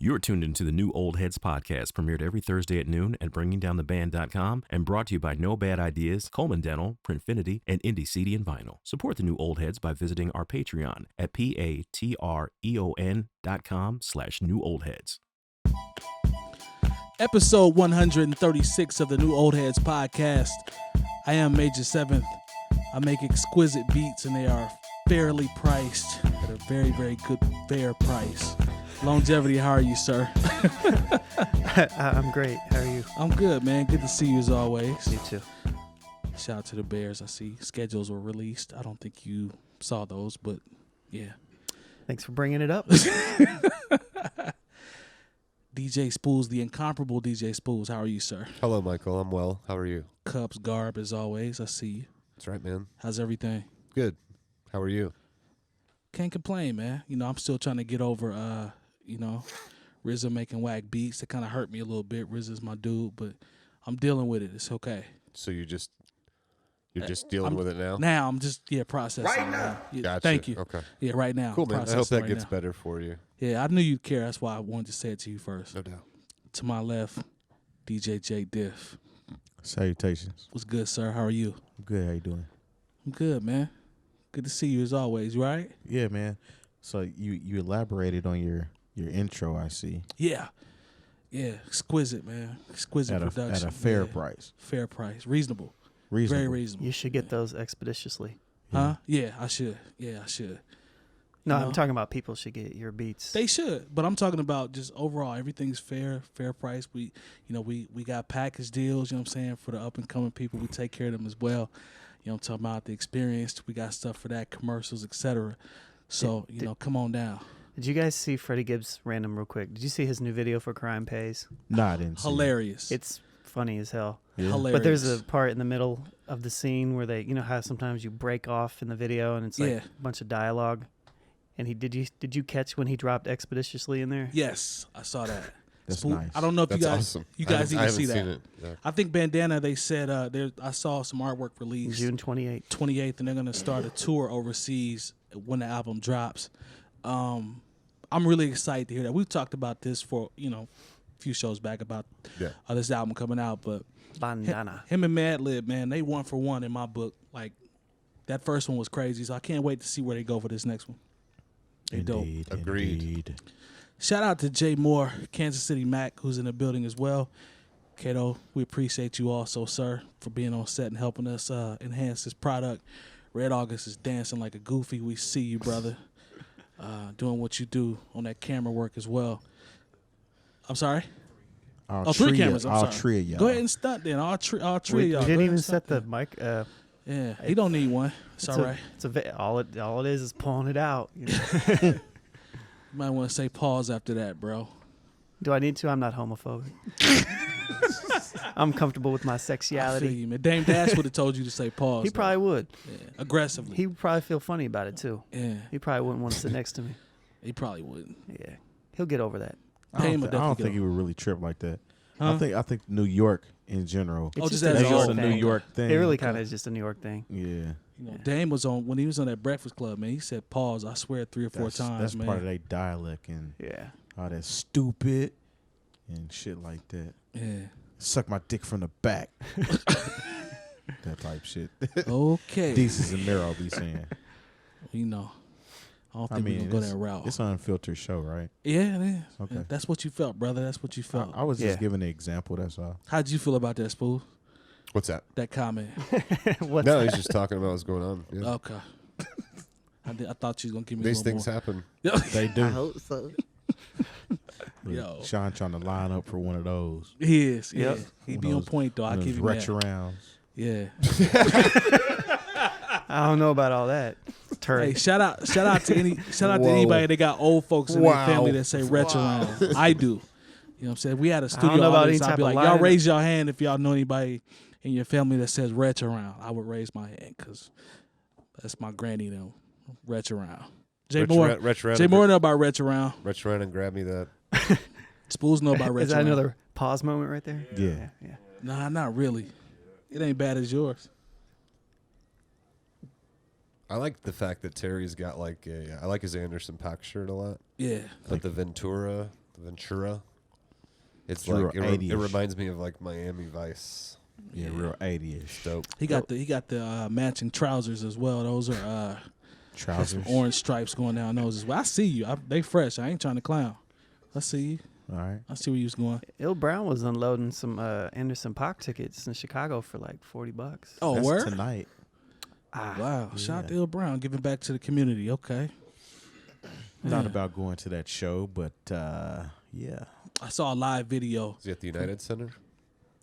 You're tuned into the New Old Heads podcast, premiered every Thursday at noon at BringingDownTheBand.com and brought to you by No Bad Ideas, Coleman Dental, Printfinity, and Indie CD and Vinyl. Support the New Old Heads by visiting our Patreon at patreon.com/newoldheads. Episode 136 of the New Old Heads podcast. I am Maja 7th. I make exquisite beats and they are fairly priced at a very, very good, fair price. Lonegevity, how are you, sir? I'm great. How are you? I'm good, man. Good to see you as always. You too. Shout out to the Bears. I see schedules were released. I don't think you saw those, but yeah. Thanks for bringing it up. DJ Spoolz, the incomparable DJ Spoolz. How are you, sir? Hello, Michael. I'm well. How are you? 𝗀𝗲𝗱 as always. I see you. That's right, man. How's everything? Good. How are you? Can't complain, man. You know, I'm still trying to get over, RZA making whack beats. That kind of hurt me a little bit. RZA's my dude, but I'm dealing with it. It's okay. So you're just dealing with it now? Now I'm just processing. Right now. Yeah, Gotcha. Thank you. Okay. Yeah, right now. Cool, man. I hope that right gets now. better for you. Yeah, I knew you'd care. That's why I wanted to say it to you first. No doubt. To my left, DJ Jay Diff. Salutations. What's good, sir? How are you? I'm good. How you doing? I'm good, man. Good to see you as always. You all right? Yeah, man. So you elaborated on your intro, I see. Yeah. Yeah. Exquisite, man. Exquisite production. At a fair Yeah. price. Fair price. Reasonable. Reasonable. Very reasonable. You should get those expeditiously. Huh? Yeah, I should. Yeah, I should. No, You know? I'm talking about people should get your beats. They should, but I'm talking about just overall everything's fair price. We got package deals, you know what I'm saying, for the up and coming people. We take care of them as well. You know, I'm talking about the experienced. We got stuff for that, commercials, etc. So, come on down. Did you guys see Freddie Gibbs random real quick? Did you see his new video for Crime Pays? No, I didn't see Hilarious. It's funny as hell. Yeah. Hilarious. But there's a part in the middle of the scene where they, you know how sometimes you break off in the video and it's like a bunch of dialogue. And did you catch when he dropped expeditiously in there? Yes, I saw that. That's nice. I don't know if That's awesome. you guys I even haven't see that. seen it. Yeah. I think Bandana, they said I saw some artwork released June 28th. and they're going to start a tour overseas when the album drops. I'm really excited to hear that. We've talked about this for, a few shows back about this album coming out, but Bandana. him and Madlib, man, they 1 for 1 in my book. Like, that first one was crazy, so I can't wait to see where they go for this next one. They Indeed, dope. Agreed. Indeed. Shout out to Jay Moore, Kansas City Mac, who's in the building as well. Kato, we appreciate you also, sir, for being on set and helping us enhance this product. Red August is dancing like a goofy. We see you, brother, doing what you do on that camera work as well. I'm sorry? Three cameras. I'm sorry. Three of y'all. Go ahead and stunt then. All three of y'all. We Go didn't ahead even and set stunt the mic. Yeah, he don't need one. It's all right. All it is pulling it out. You know? You might want to say pause after that, bro. Do I need to? I'm not homophobic. I'm comfortable with my I sexuality. feel you, man. Dame Dash would have told you to say pause. He probably would. Yeah, aggressively. He would probably feel funny about it too. Yeah, He probably wouldn't want to sit next to me. he probably wouldn't. Yeah, he'll get over that. I Dame don't, would I don't definitely think he go. would really trip like that. Huh? I think New York in general. It's just a as That's a just whole a thing. New York thing. It really kind of is just a New York thing. Yeah. Dame was on when he was on that Breakfast Club, man. He said pause. I swear 3 or 4 times, That's man. part of their dialect and Yeah. all that stupid and shit like that. Yeah. Suck my dick from the back. That type shit. Okay. Desus and Mero be saying. I don't think we're gonna go that route. It's an unfiltered show, right? Yeah, it is. Okay. Yeah, that's what you felt, brother. That's what you felt. I was just Yeah. giving an example. That's all. How'd you feel about that, Spool? What's that? That comment. What's No, that? he's just talking about what's going on. Yeah. Okay. I thought you was gonna give me These a little things happen. more. They do. hope so. Yo. Sean trying to line up for one of those. He is. Yeah. Yep. He One be of on those- point though. I one of give those you that. retro rounds. Yeah. I don't know about all that. Hey, shout out to Whoa. anybody that got old folks in their Wow. family that say retro round. I do. You know what I'm saying? We had a studio know about audience. any I'd be type of like, y'all line. raise your hand if y'all know anybody in your family that says retro round. I would raise my hand because that's my granny though. Retro round. Jay Moore know about retro round. Retro round and grab me that. Spools know about retro Is that round. another pause moment right there? Yeah. Yeah. Nah, not really. It ain't bad as yours. I like the fact that Terry's got I like his Anderson .Paak shirt a lot. Yeah. But the Ventura Ventura. It's Real like it 80s. reminds me of like Miami Vice. Yeah, real 80ish. Dope. He got the matching trousers as well. Those are Trousers. some orange stripes going down those as well. I see you. They fresh. I ain't trying to clown. I see you. All right. I see where you was going. Il Brown was unloading some Anderson .Paak tickets in Chicago for like $40. Oh, That's word? tonight. Wow. Shout out to Yeah. Il Brown, giving back to the community. Okay. Thought about going to that show, but yeah. I saw a live video. Is he at the United Center?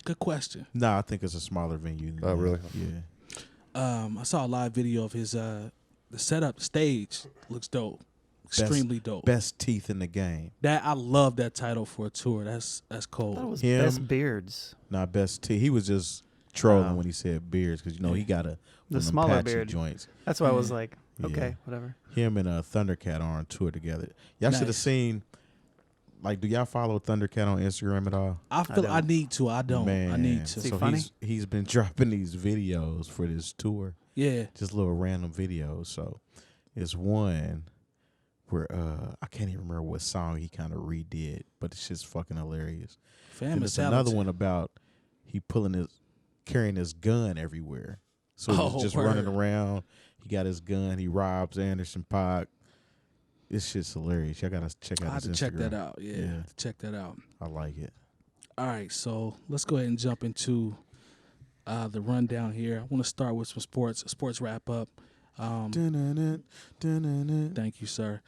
Good question. No, I think it's a smaller venue. Oh, really? Yeah. I saw a live video of his the setup stage. Looks dope. Extremely dope. Best teeth in the game. That I love that title for a tour. That's cold. That was Him. Best Beards. Not best teeth. He was just trolling when he said beards because he got The them smaller patchy beard. joints. That's why I was like, Yeah. okay, whatever. Him and Thundercat are on tour together. Y'all should have Nice. seen. Like, do y'all follow Thundercat on Instagram at all? I feel I need to. I don't. Man, I need to. Is he so funny? he's been dropping these videos for this tour. Yeah. Just little random videos. So it's one where I can't even remember what song he kind of redid, but it's just fucking hilarious. Fam And is there's another talented. one about he carrying his gun everywhere. So Oh, he's just word. running around. He got his gun. He robs Anderson .Paak. This shit's hilarious. Y'all gotta check out I have his to check Instagram. that out. Yeah, Yeah. check that out. I like it. All right, so let's go ahead and jump into the rundown here. I want to start with some sports wrap up. Dun-dun-dun, dun-dun-dun. Thank you, sir.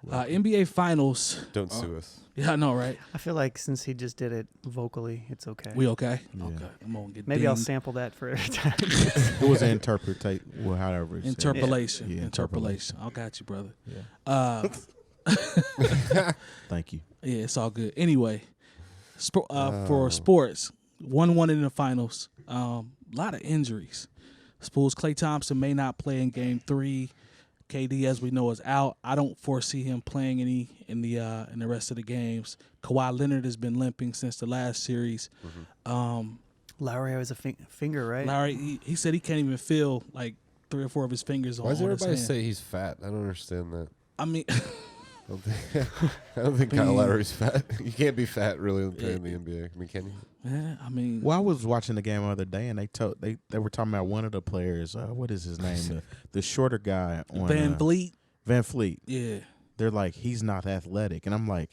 NBA Finals. Don't sue us. Yeah, I know, right? I feel like since he just did it vocally, it's okay. We okay? Yeah. Okay. I'm gonna get Maybe I'll dinged. sample that for every time. It was an interpretation. Well, however. It's said. Interpolation. Yeah, Interpolation. I got you, brother. Yeah. Thank you. Yeah, it's all good. Anyway, for sports, 1-1 in the finals. A lot of injuries. Spoolz Klay Thompson may not play in Game 3. KD, as we know, is out. I don't foresee him playing any in the rest of the games. Kawhi Leonard has been limping since the last series. Lowry has a finger, right? Larry, he said he can't even feel like 3 or 4 of his fingers Why does on his everybody hand. say he's fat? I don't understand that. I mean, I don't think Kyle Lowry's fat. You can't be fat really playing the NBA. I mean, can you? yeah, I mean, Well, I was watching the game the other day, and they were talking about one of the players. What is his name? The shorter guy on Van Vliet. Van Fleet. Yeah. They're like, he's not athletic, and I'm like,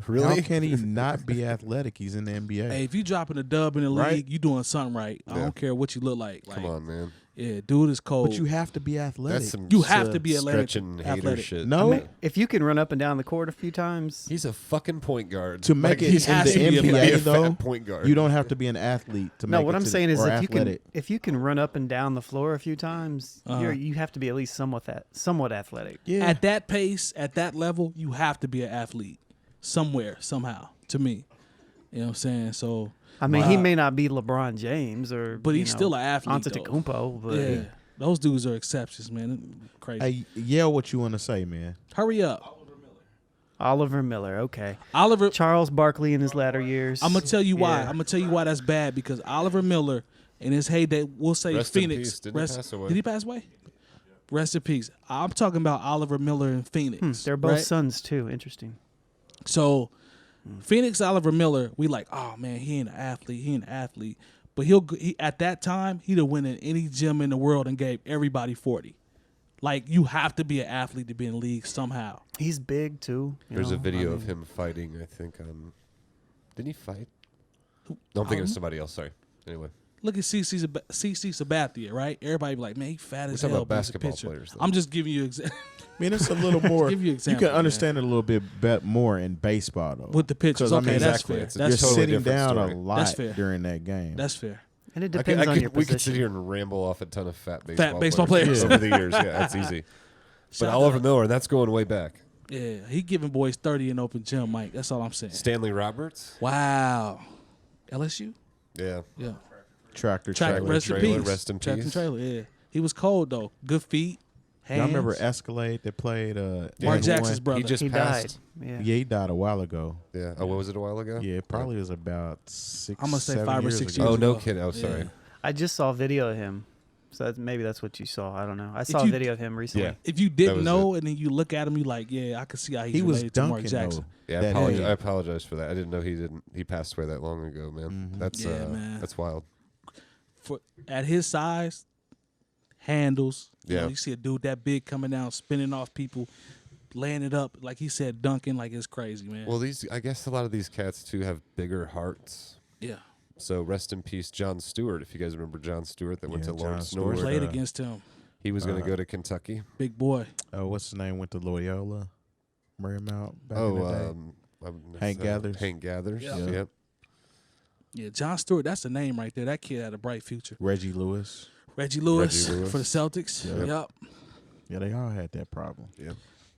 Really? how can he not be athletic? He's in the NBA. Hey, if you dropping a dub in the Right? league, you doing something right. I Yeah. don't care what you look like. Come on, man. Yeah, dude is cold. But you have to be athletic. That's some You have to be stretching hater athletic. shit. No, I mean, if you can run up and down the court a few times, He's a fucking point guard. to make it he's in has the to be a NBA fat though, point guard. you don't have to be an athlete to no. make What it I'm to saying is, or if athletic. you can run up and down the floor a few times, Uh-huh. you have to be at least somewhat athletic. Yeah, At that pace, at that level, you have to be an athlete somewhere, somehow, to me. You know what I'm saying? So, I mean, he may not be LeBron James but he's still an athlete, though. Antetokounmpo, but Yeah. Those dudes are exceptions, man. Crazy. hey, yell what you want to say, man. Hurry up. Oliver Miller. Okay, Oliver, Charles Barkley in his latter years. I'm going to tell you why. Yeah. I'm going to tell you why that's bad, because Oliver Miller, in his heyday, we'll say Rest in Phoenix. peace. Didn't he pass away? Did he pass away? Rest in peace. I'm talking about Oliver Miller and Phoenix. They're both right? sons too. Interesting. So, Phoenix Oliver Miller, we like, oh man, he ain't an athlete. But he at that time, he'd have went in any gym in the world and gave everybody 40. Like, you have to be an athlete to be in the league somehow. He's big too. There's a video of him fighting, I think, on... Didn't he fight? No, I'm thinking of somebody else. Sorry. Anyway. Look at CC Sabathia, right? Everybody be like, man, he fat We're as talking hell. about but he's a basketball pitcher. players, though. I'm just giving you example I mean, it's a little more. give you You example, can understand it a little bit more in baseball though. with the pitchers. 'Cause, I Okay, mean, that's exactly. fair. It's a That's You're totally sitting different down story. a lot That's fair. during that game. That's fair. And it depends on your we could sit position. here and ramble off a ton of fat baseball players. over the years. Yeah, that's easy. But Shout Oliver out. Miller, that's going way back. Yeah, he giving boys 30 in open gym, Mike. That's all I'm saying. Stanley Roberts. Wow. LSU? Yeah. Yeah. Tractor Track, trailer. rest in trailer, peace. rest in Track peace. and trailer, yeah. He was cold though. Good feet. Hands. Y'all remember Escalade that played? Mark who Jackson's won? brother. He just He died. passed. Yeah. Yeah, he died a while ago. Yeah. Oh, what was it a while ago? Yeah, it probably was about 6. I'm gonna say 7 5 or years 6 ago. years Oh, no ago. kidding. Oh, sorry. Yeah. I just saw a video of him So maybe that's what you saw. I don't know. I saw a video of him recently. Yeah. If you didn't know and then you look at him, you like, yeah, I could see how he's related to Mark Jackson. Yeah, I apologize for that. I didn't know he passed away that long ago, man. Man. That's wild. At his size, handles. Yeah. You know, you see a dude that big coming down, spinning off people, laying it up, like he said, dunking, like it's crazy, man. Well, I guess a lot of these cats too have bigger hearts. Yeah. So rest in peace, Jon Stewart. If you guys remember Jon Stewart that went to Lawrence North. Played against him. He was going to go to Kentucky. Big boy. Oh, what's his name? Went to Loyola, Marymount back in the day. Hank Gathers. Hank Gathers. Yep. Yeah, Jon Stewart. That's the name right there. That kid had a bright future. Reggie Lewis for the Celtics. Yep. Yeah, they all had that problem. Yeah.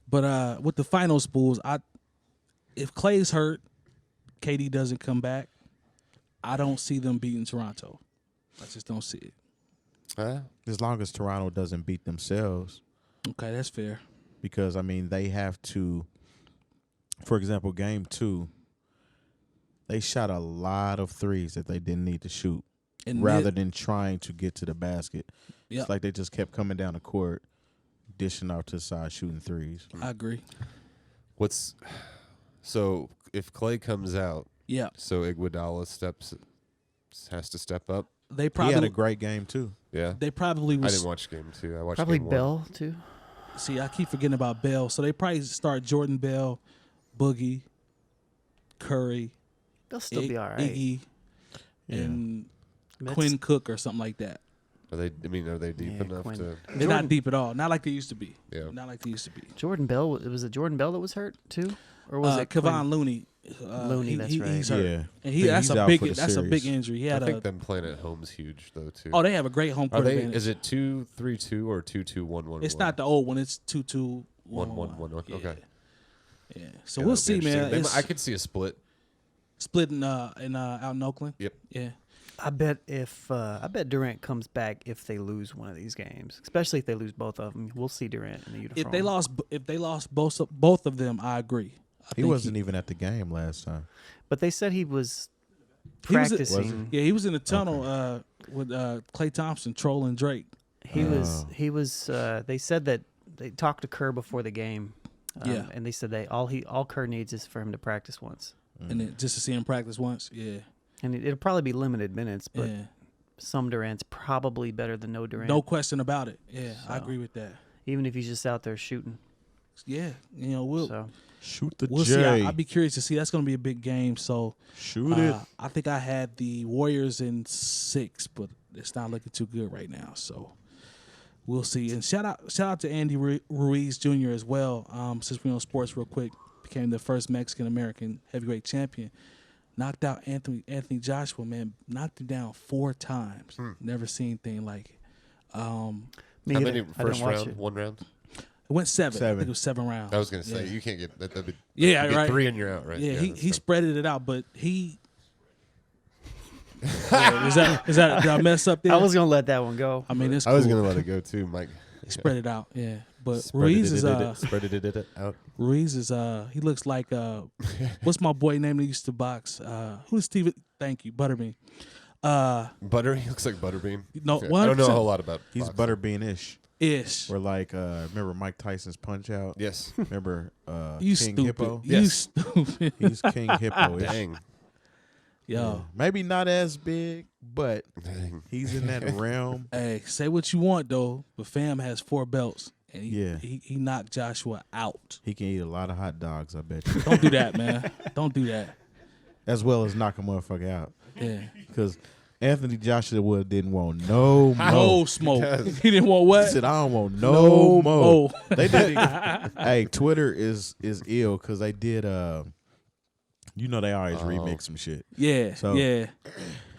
But with the final Spoolz, if Clay's hurt, KD doesn't come back, I don't see them beating Toronto. I just don't see it. As long as Toronto doesn't beat themselves. Okay, that's fair. Because, I mean, they have to, for example, game 2, they shot a lot of threes that they didn't need to shoot rather than trying to get to the basket. Yep. It's like they just kept coming down the court, dishing off to the side, shooting threes. I agree. So if Clay comes out, yeah. So Iguodala has to step up. He had a great game too. Yeah. They probably I didn't watch game 2. I watched probably game Bell 1. too. See, I keep forgetting about Bell. So they probably start Jordan Bell, Boogie, Curry. They'll still be all right. Iggy, and Quinn Cook or something like that. Are they deep enough to? They're not deep at all. Not like they used to be. Yeah. Not like they used to be. Jordan Bell, was it Jordan Bell that was hurt too, or was it Kevon Looney? Looney, that's right. He's hurt. Yeah, and that's a big injury. I think them playing at home's huge though too. Oh, they have a great home court advantage. Is it 2-3-2 or 2-2-1-1-1? It's not the old one. It's 2-2-1-1. 1-1-1. Okay. Yeah. So we'll see, man. I could see a split. Split out in Oakland. Yep. Yeah. I bet Durant comes back if they lose one of these games, especially if they lose both of them. We'll see Durant in the uniform. If they lost both of them, I agree. He wasn't even at the game last time. But they said he was practicing. He was in the tunnel with Klay Thompson trolling Drake. He was. They said that they talked to Kerr before the game. And they said all Kerr needs is for him to practice once. And then just to see him practice once, yeah. And it'll probably be limited minutes, but some Durant's probably better than no Durant. No question about it. Yeah, so, I agree with that. Even if he's just out there shooting. Yeah, we'll shoot the J. See. I'd be curious to see. That's going to be a big game. So shoot it. I think I had the Warriors in 6, but it's not looking too good right now. So we'll see. And shout out to Andy Ruiz Jr. as well. Since we're on sports real quick, became the first Mexican American heavyweight champion. Knocked out Anthony Joshua, man. Knocked him down 4 times. Never seen anything like it. How many first round? 1 round? It went 7. I think it was 7 rounds. I was going to say, you can't get that. That'd be, right. 3 and you're out, right? Yeah, he spreaded it out, but he... is that did I mess up there? I was going to let that one go. I mean, it's cool. I was going to let it go too, Mike. He spread it out, yeah. But Ruiz is out. Ruiz is he looks like what's my boy name that used to box? Who's Steven? Thank you, Butterbean. He looks like Butterbean. No, I don't know a whole lot about. He's Butterbean-ish. Or like remember Mike Tyson's Punch Out? Yes. Remember you King stupid. Hippo? Yes. You stupid. He's King Hippo. Dang. Yo. Yeah. Maybe not as big, but he's in that realm. Hey, say what you want though, but fam has 4 belts. And he knocked Joshua out. He can eat a lot of hot dogs, I bet you. Don't do that, man. Don't do that. As well as knock a motherfucker out. Yeah. Because Anthony Joshua didn't want no more. No smoke. He didn't want what? He said, I don't want no more. more. They did. Hey, Twitter is ill because they did, they always remix some shit. Yeah. So yeah.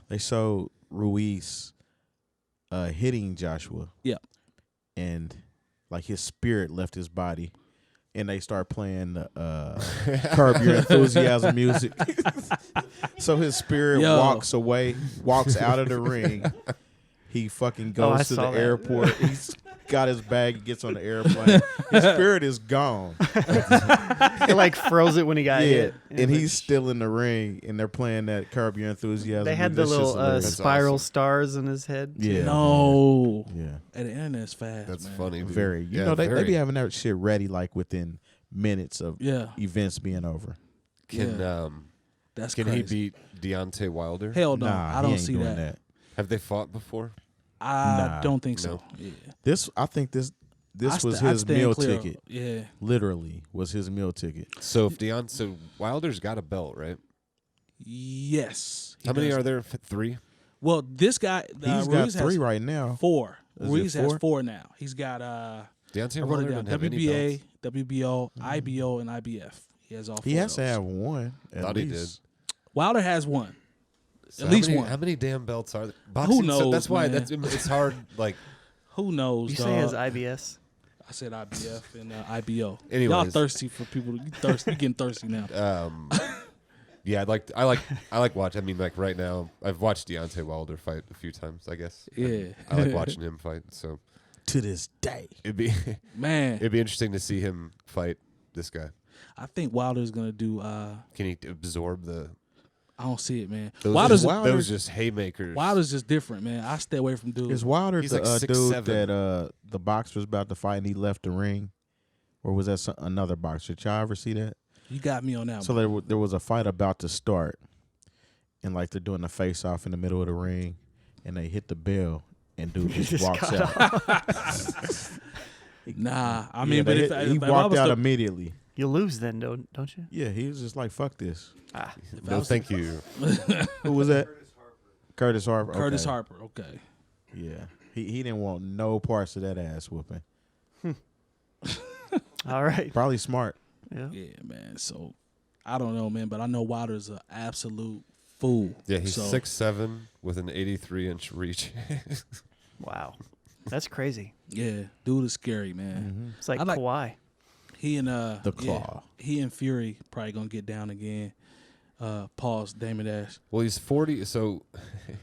They showed Ruiz hitting Joshua. Yeah. And like his spirit left his body, and they start playing Curb Your Enthusiasm music. So his spirit walks away, walks out of the ring. He fucking goes to the airport. got his bag, he gets on the airplane. His spirit is gone. He like froze it when he got hit. And he's still in the ring, and they're playing that Curb Your Enthusiasm. They had the little spiral awesome. stars in his head. Yeah. No. Yeah. And the internet's fast. That's man. funny. Dude. Very. You know, they be having that shit ready like within minutes of events being over. Can That's can crazy. he beat Deontay Wilder? Hell no. Nah, I don't he ain't see doing that. Have they fought before? I don't think so. No. Yeah. I think this was his meal ticket. Yeah. Literally was his meal ticket. So if Wilder's got a belt, right? Yes. How many are there? 3? Well, this guy He's Ruiz got 3 has right now. 4. Is Ruiz it has 4? 4 now. He's got Deontay I wrote Wilder it down. doesn't have any WBA, belts. WBO, IBO, and IBF. He has all 4. He has to of those. have one. At Thought least. he did. Wilder has 1. So At least how many, one. How many damn belts are there? Boxing, knows, so that's why man? it's hard. Like, Who knows? You dog? say he has IBS? I said IBF and IBO. Anyways. Y'all thirsty for people. You thirsty? You getting thirsty now? yeah, I like watching. I mean, like right now, I've watched Deontay Wilder fight a few times. I guess. Yeah. I like watching him fight. So To this day. it'd be Man, interesting to see him fight this guy. I think Wilder's gonna do. Can he absorb the? I don't see it, man. Those Wilder's just haymakers. Wilder's just different, man. I stay away from dudes. Is Wilder He's the like dude 6'7". that the boxer was about to fight and he left the ring? Or was that another boxer? Did y'all ever see that? You got me on that So one. there was a fight about to start, and like they're doing a face off in the middle of the ring, and they hit the bell, and dude just walks out. Nah, I mean, but he walked out immediately. You lose then, don't you? Yeah, he was just like, "Fuck this." No, thank you. Who was that? Curtis Harper. Curtis Okay. Harper. Okay. Yeah, he didn't want no parts of that ass whooping. All right. Probably smart. Yeah. Yeah, man. So I don't know, man, but I know Wilder's an absolute fool. Yeah, he's so, 6'7" with an 83-inch reach. Wow. That's crazy. Yeah, dude is scary, man. It's like I like- Kawhi. He and The Claw. he and Fury probably gonna get down again. Pause, Damon Dash. Well, he's 40, so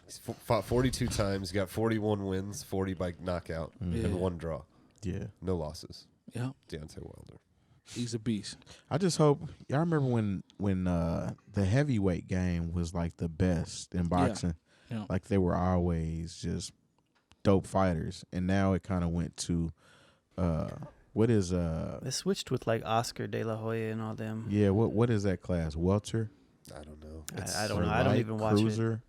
he's fought 42 times, got 41 wins, 40 by knockout, Yeah. and 1 draw. Yeah. No losses. Yeah, Deontay Wilder. he's a beast. I just hope y'all remember when the heavyweight game was like the best in boxing. Yeah. Like they were always just dope fighters, and now it kind of went to what is They switched with like Oscar De La Hoya and all them. yeah, what is that class? Welter? I don't know. I don't Or know. I don't light even watch it. cruiser?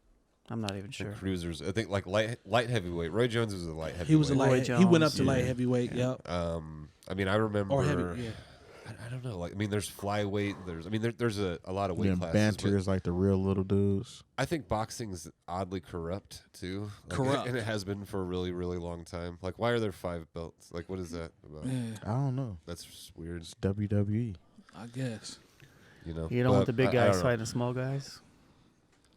I'm not even The sure. cruisers. I think like light heavyweight. Roy Jones was a light heavyweight. He was a Roy light. He went up Jones, to light yeah. heavyweight. Yep. I mean, I remember. Or heavy. Yeah. I don't know. Like, I mean, there's flyweight. There's a lot of weight Then classes. banter but is like the real little dudes. I think boxing's oddly corrupt too. Like, Corrupt. and it has been for a really, really long time. Like, why are there 5 belts? Like, what is that about? Yeah, I don't know. That's just weird. It's WWE. I guess. You know. You don't want But the big I guys don't know. fighting the small guys?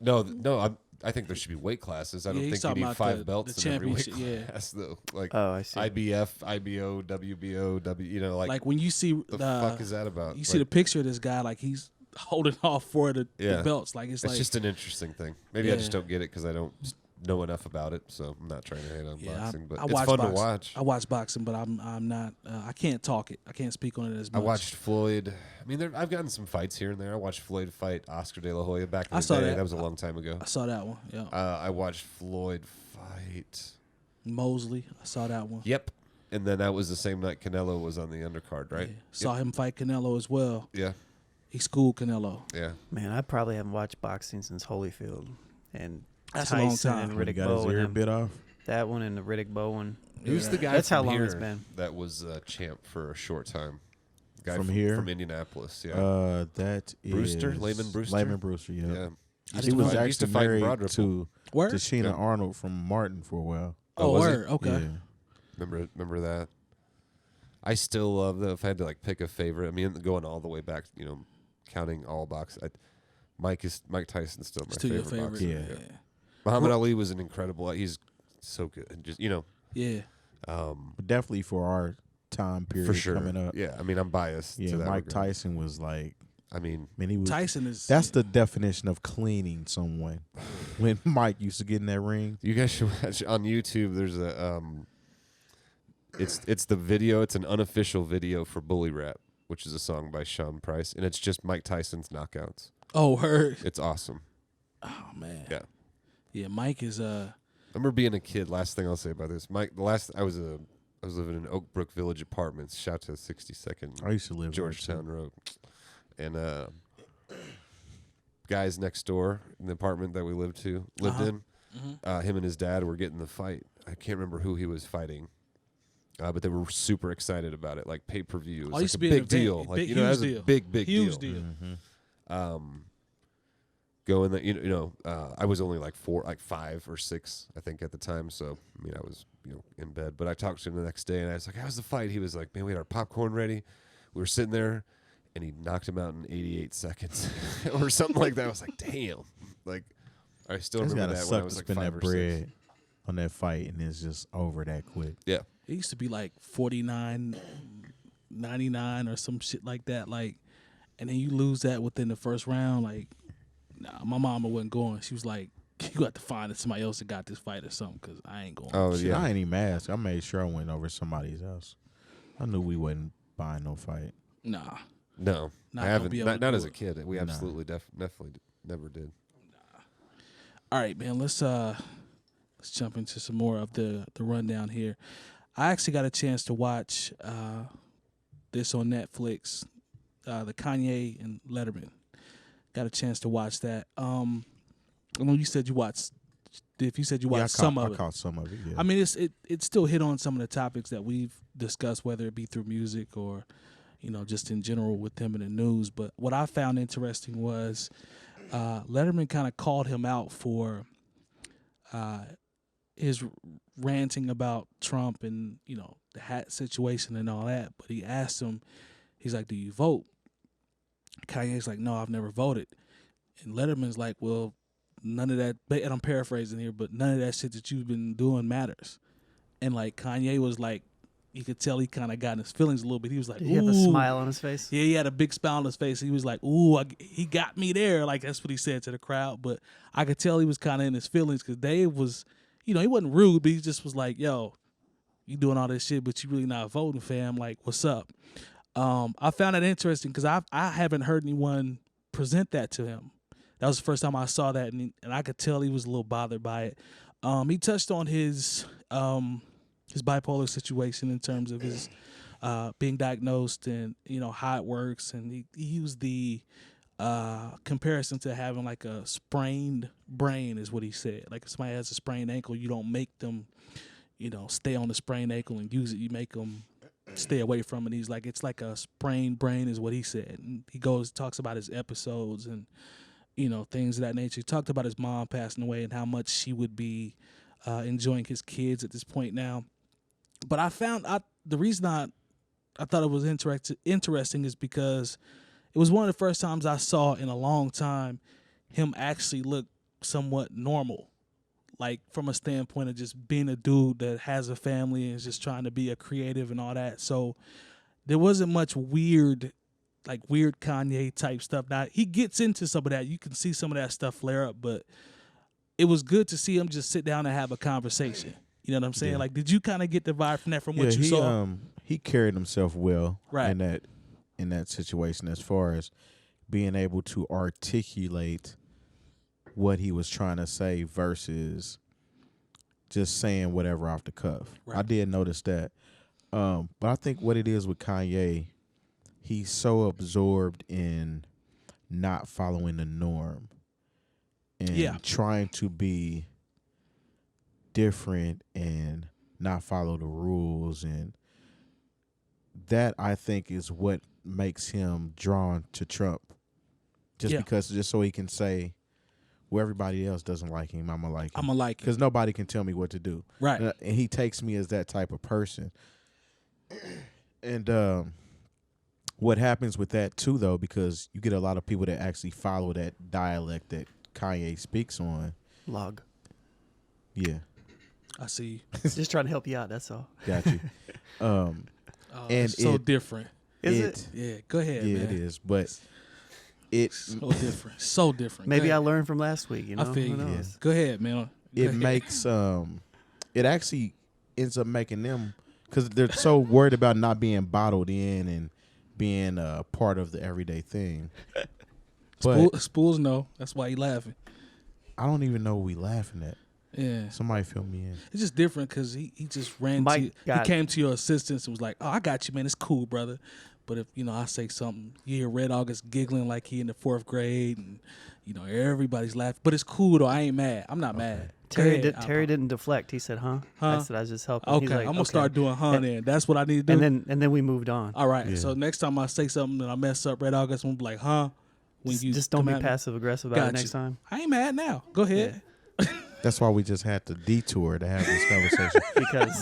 No. I think there should be weight classes. I Yeah, don't he's think you talking need about 5 the belts in every weight championship, yeah. class, though. Like Oh, I see. IBF, IBO, WBO, you know, like Like when you see the fuck is that about? you see the picture of this guy, like he's holding off for the Yeah. belts. Like it's It's like just an interesting thing. Maybe I just Yeah. don't get it because I don't know enough about it. So I'm not trying to hate on boxing, but I it's watch fun boxing. to watch. I watch boxing, but I'm not. I can't talk it. I can't speak on it as I much. watched Floyd. I mean, I've gotten some fights here and there. I watched Floyd fight Oscar De La Hoya back in I the saw day. that. That was a long time ago. I saw that one. Yeah, I watched Floyd fight. Mosley. I saw that one. Yep. And then that was the same night Canelo was on the undercard, right? Yeah. Saw him fight Canelo as well. Yeah. He schooled Canelo. Yeah. Man, I probably haven't watched boxing since Holyfield and That's a long Tyson time. and When he Riddick got his Bowe ear and them. bit off. That one and the Riddick Bowe one. Who's the guy That's how from long here it's been. that was champ for a short time? Guy From here? From Indianapolis, yeah. That is Brewster? Layman Brewster? Layman Brewster, yeah. yeah. He was used to actually fight in married Broad Ripple. to Word. Sheena Yeah. Arnold from Martin for a while. Oh, was he? word. Okay. Yeah. Remember that? I still love if I had to like pick a favorite. I mean, going all the way back, you know, counting all boxing. Mike Tyson's still my Still your favorite favorite. boxer. Yeah. Muhammad Ali was an incredible. He's so good. And just Yeah. But definitely for our time period for sure. coming up. Yeah, I mean, I'm biased. Yeah, to that Mike regard. Tyson was like, I mean, man, he was. Tyson is. That's the definition of cleaning someone. When Mike used to get in that ring, you guys should watch on YouTube. There's a It's the video. It's an unofficial video for Bully Rap, which is a song by Sean Price, and it's just Mike Tyson's knockouts. Oh, heard. It's awesome. Oh man. Yeah. Yeah, Mike is I remember being a kid. Last thing I'll say about this, Mike. I was living in Oak Brook Village Apartments. Shout to 62nd. I used to live Georgetown Road, and guys next door in the apartment that we lived in. Mm-hmm. Him and his dad were getting the fight. I can't remember who he was fighting, but they were super excited about it. Like pay-per-view, it was like a big deal. Like big, you know, that was deal. a big Huge deal. Mm-hmm. Going that I was only like 5 or 6 I think at the time, so I mean I was in bed, but I talked to him the next day and I was like, how's the fight? He was like, man, we had our popcorn ready, we were sitting there, and he knocked him out in 88 seconds or something like that. I was like, damn, like I still remember that when I was like 5 or 6 on that fight, and it's just over that quick. Yeah, it used to be like 49-99 or some shit like that, like, and then you lose that within the first round, like. Nah, my mama wasn't going. She was like, you got to find somebody else that got this fight or something, because I ain't going. Oh, yeah. I ain't even asked. I made sure I went over somebody's house. I knew we wasn't buying no fight. Nah. No. Not I haven't. gonna be Not able as to a do it. kid. We absolutely definitely never did. Nah. All right, man. Let's jump into some more of the rundown here. I actually got a chance to watch this on Netflix, the Kanye and Letterman. Got a chance to watch that. I know you said you watched. If you said you watched some of it, I caught some of it. Yeah. I mean, it still hit on some of the topics that we've discussed, whether it be through music or, just in general with them in the news. But what I found interesting was Letterman kind of called him out for his ranting about Trump and the hat situation and all that. But he asked him, he's like, "Do you vote?" Kanye's like, "No, I've never voted." And Letterman's like, "Well, none of that," and I'm paraphrasing here, but none of that shit that you've been doing matters. And like Kanye was like, you could tell he kind of got in his feelings a little bit. He was like, Did he have a smile on his face? Yeah, he had a big smile on his face. He was like, "Ooh, he got me there." Like that's what he said to the crowd. But I could tell he was kind of in his feelings because Dave was, he wasn't rude, but he just was like, "Yo, you doing all this shit, but you really not voting, fam. Like, what's up?" I found it interesting because I haven't heard anyone present that to him. That was the first time I saw that, and I could tell he was a little bothered by it. He touched on his bipolar situation in terms of his being diagnosed and how it works, and he used the comparison to having like a sprained brain is what he said. Like if somebody has a sprained ankle, you don't make them stay on the sprained ankle and use it. You make them stay away from it. He's like, it's like a sprained brain is what he said. And he talks about his episodes and things of that nature. He talked about his mom passing away and how much she would be enjoying his kids at this point now. But the reason I thought it was interesting is because it was one of the first times I saw in a long time him actually look somewhat normal. Like from a standpoint of just being a dude that has a family and is just trying to be a creative and all that. So there wasn't much weird Kanye type stuff. Now he gets into some of that. You can see some of that stuff flare up, but it was good to see him just sit down and have a conversation. You know what I'm saying? Yeah. Like, did you kind of get the vibe from that from what you saw? He carried himself well right. in that situation as far as being able to articulate what he was trying to say versus just saying whatever off the cuff. Right. I did notice that. But I think what it is with Kanye, he's so absorbed in not following the norm and trying to be different and not follow the rules. And that, I think, is what makes him drawn to Trump. Just so he can say, well, everybody else doesn't like him, I'm going to like him. I'm going to like him. Because nobody can tell me what to do. Right. And he takes me as that type of person. And what happens with that, too, though, because you get a lot of people that actually follow that dialect that Kanye speaks on. Log. Yeah. I see. Just trying to help you out, that's all. Got you. And it's so different. Is it? Yeah, go ahead, man. Yeah, it is, but... It's so different. Maybe I learned from last week, I feel you. Yeah. Go ahead, man. It makes it actually ends up making them because they're so worried about not being bottled in and being a part of the everyday thing. But Spoolz know. That's why he laughing. I don't even know what we laughing at. Yeah. Somebody fill me in. It's just different because he just ran Mike to you. He came to your assistance and was like, oh, I got you, man. It's cool, brother. But if, I say something, you hear Red August giggling like he in the 4th grade and, everybody's laughing. But it's cool, though. I ain't mad. I'm not mad. Terry didn't deflect. He said, huh? I said, I was just helping. Okay, He's like, I'm going to start doing then. That's what I need to do. And then we moved on. All right. Yeah. So next time I say something and I mess up Red August, I'm going to be like, When you just don't be passive aggressive about it next time. I ain't mad now. Go ahead. Yeah. That's why we just had to detour to have this conversation.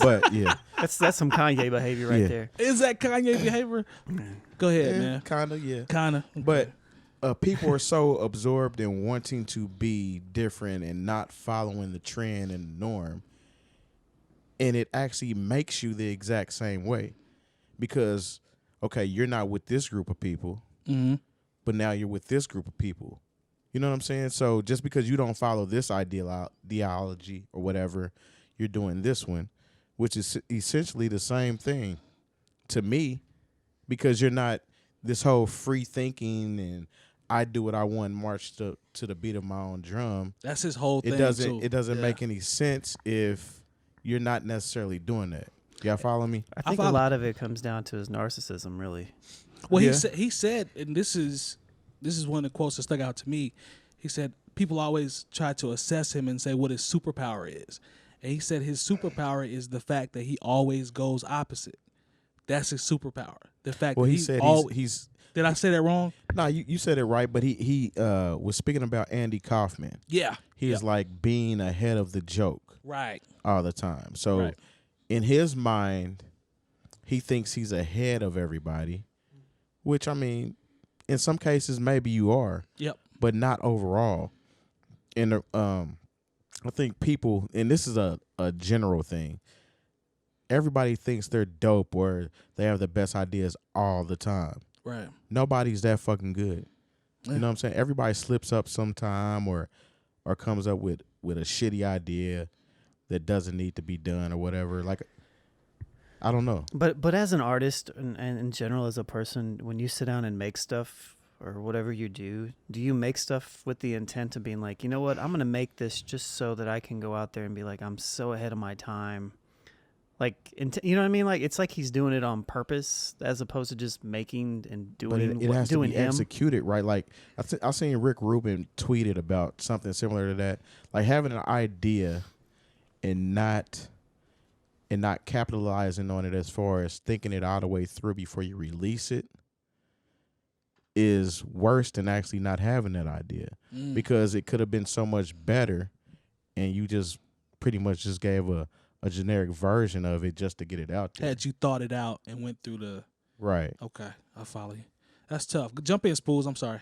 But yeah, that's some Kanye behavior right there. Is that Kanye behavior? Go ahead, man. Kinda, yeah. Kinda. But people are so absorbed in wanting to be different and not following the trend and the norm, and it actually makes you the exact same way, because you're not with this group of people, but now you're with this group of people. You know what I'm saying? So just because you don't follow this ideology or whatever, you're doing this one, which is essentially the same thing to me, because you're not this whole free thinking and I do what I want, march to the beat of my own drum. That's his whole thing. It doesn't make any sense if you're not necessarily doing that. Y'all follow me? I think a lot of it comes down to his narcissism, really. Well, he said, and this is one of the quotes that stuck out to me. He said, people always try to assess him and say what his superpower is. And he said his superpower is the fact that he always goes opposite. That's his superpower. The fact that he said he's did I say that wrong? No, you said it right, but he was speaking about Andy Kaufman. Yeah. He's like being ahead of the joke. Right. All the time. So in his mind, he thinks he's ahead of everybody, which, I mean, in some cases, maybe you are. Yep. But not overall. And I think people, and this is a general thing, everybody thinks they're dope or they have the best ideas all the time. Right. Nobody's that fucking good. Yeah. You know what I'm saying? Everybody slips up sometime or comes up with a shitty idea that doesn't need to be done or whatever. Like, I don't know. But as an artist and in general as a person, when you sit down and make stuff or whatever you do you make stuff with the intent of being like, you know what, I'm going to make this just so that I can go out there and be like, I'm so ahead of my time. Like, you know what I mean? Like, it's like he's doing it on purpose as opposed to just making and doing but it has doing to be executed, right? Like, I seen Rick Rubin tweeted about something similar to that. Like, having an idea and not capitalizing on it as far as thinking it all the way through before you release it is worse than actually not having that idea, because it could have been so much better and you just pretty much just gave a generic version of it just to get it out there. Had you thought it out and went through the... Right. Okay, I follow you. That's tough. Jump in, Spoolz. I'm sorry.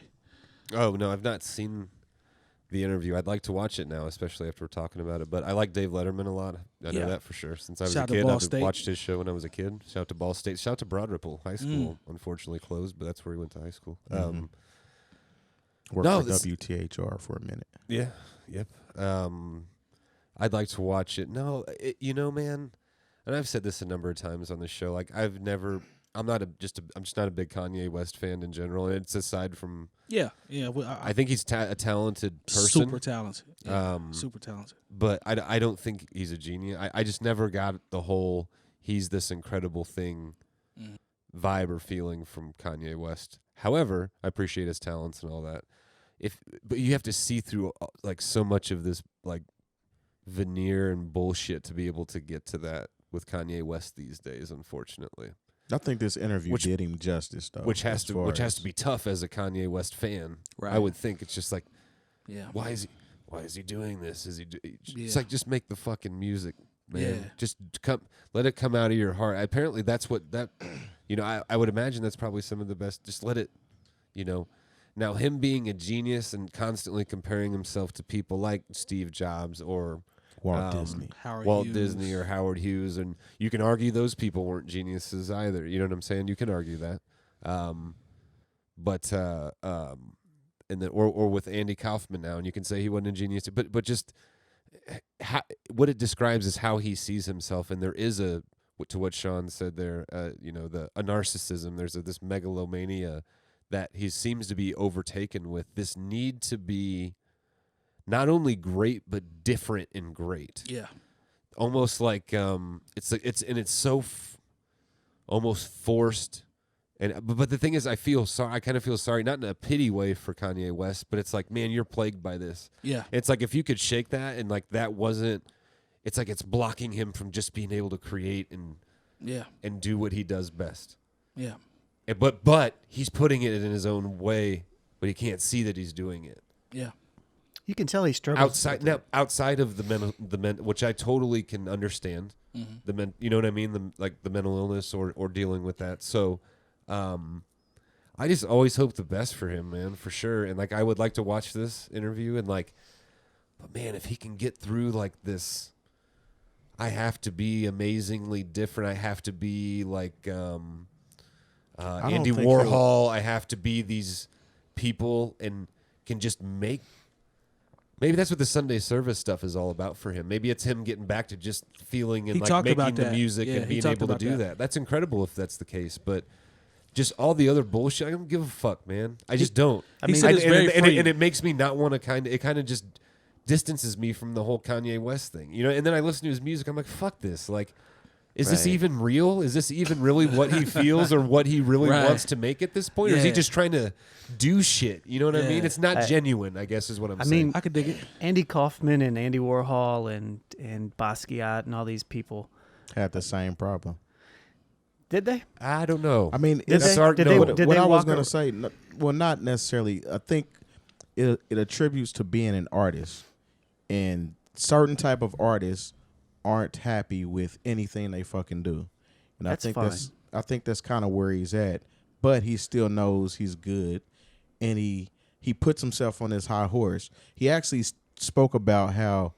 Oh, no, I've not seen the interview. I'd like to watch it now, especially after we're talking about it. But I like Dave Letterman a lot. I know that for sure. Since I was a kid, I've watched his show when I was a kid. Shout out to Ball State. Shout out to Broad Ripple High School. Unfortunately closed, but that's where he went to high school. Worked for WTHR for a minute. Yeah. Yep. I'd like to watch it. No, man, and I've said this a number of times on the show. Like, I'm just not a big Kanye West fan in general. And it's aside from I think he's a talented person, super talented, super talented. But I don't think he's a genius. I just never got the whole he's this incredible thing vibe or feeling from Kanye West. However, I appreciate his talents and all that. But you have to see through like so much of this like veneer and bullshit to be able to get to that with Kanye West these days, unfortunately. I think this interview did him justice, though. Which has to be tough as a Kanye West fan. Right. I would think it's just like, why is he doing this? It's like, just make the fucking music, man. Yeah. Just let it come out of your heart. Apparently, that's what that. I would imagine that's probably some of the best. Just let it, Now, him being a genius and constantly comparing himself to people like Steve Jobs or Walt Disney, Disney or Howard Hughes, and you can argue those people weren't geniuses either. You know what I'm saying? You can argue that, and then or with Andy Kaufman now, and you can say he wasn't a genius, but just what it describes is how he sees himself, and there is to what Sean said there, you know, a narcissism. There's this megalomania that he seems to be overtaken with, this need to be not only great but different and great. Yeah. Almost like it's so almost forced. But the thing is, I feel sorry. I kind of feel sorry, not in a pity way for Kanye West, but it's like, man, you're plagued by this. Yeah. It's like if you could shake that, and like that wasn't. It's like it's blocking him from just being able to create and do what he does best. Yeah. But he's putting it in his own way, but he can't see that he's doing it. Yeah. You can tell he struggles outside of the mental, which I totally can understand. Mm-hmm. You know what I mean? The mental illness or dealing with that. So, I just always hope the best for him, man, for sure. And like, I would like to watch this interview and like, but man, if he can get through like this, I have to be amazingly different. I have to be like Andy Warhol. I have to be these people and can just make. Maybe that's what the Sunday service stuff is all about for him. Maybe it's him getting back to just feeling and like making the music and being able to do that. That's incredible if that's the case. But just all the other bullshit, I don't give a fuck, man. I just don't. I mean, and it makes me not want to it kind of just distances me from the whole Kanye West thing, you know. And then I listen to his music, I'm like, fuck this. Like, is this even real? Is this even really what he feels or what he really wants to make at this point? Or is he just trying to do shit? You know what I mean? It's not genuine, I guess is what I'm saying. I mean, I could dig it. Andy Kaufman and Andy Warhol and Basquiat and all these people had the same problem. Did they? I don't know. I mean, did they what I was going to say, well, not necessarily. I think it attributes to being an artist. And certain type of artists aren't happy with anything they fucking do. And that's I think that's kind of where he's at. But he still knows he's good. And he puts himself on his high horse. He actually spoke about how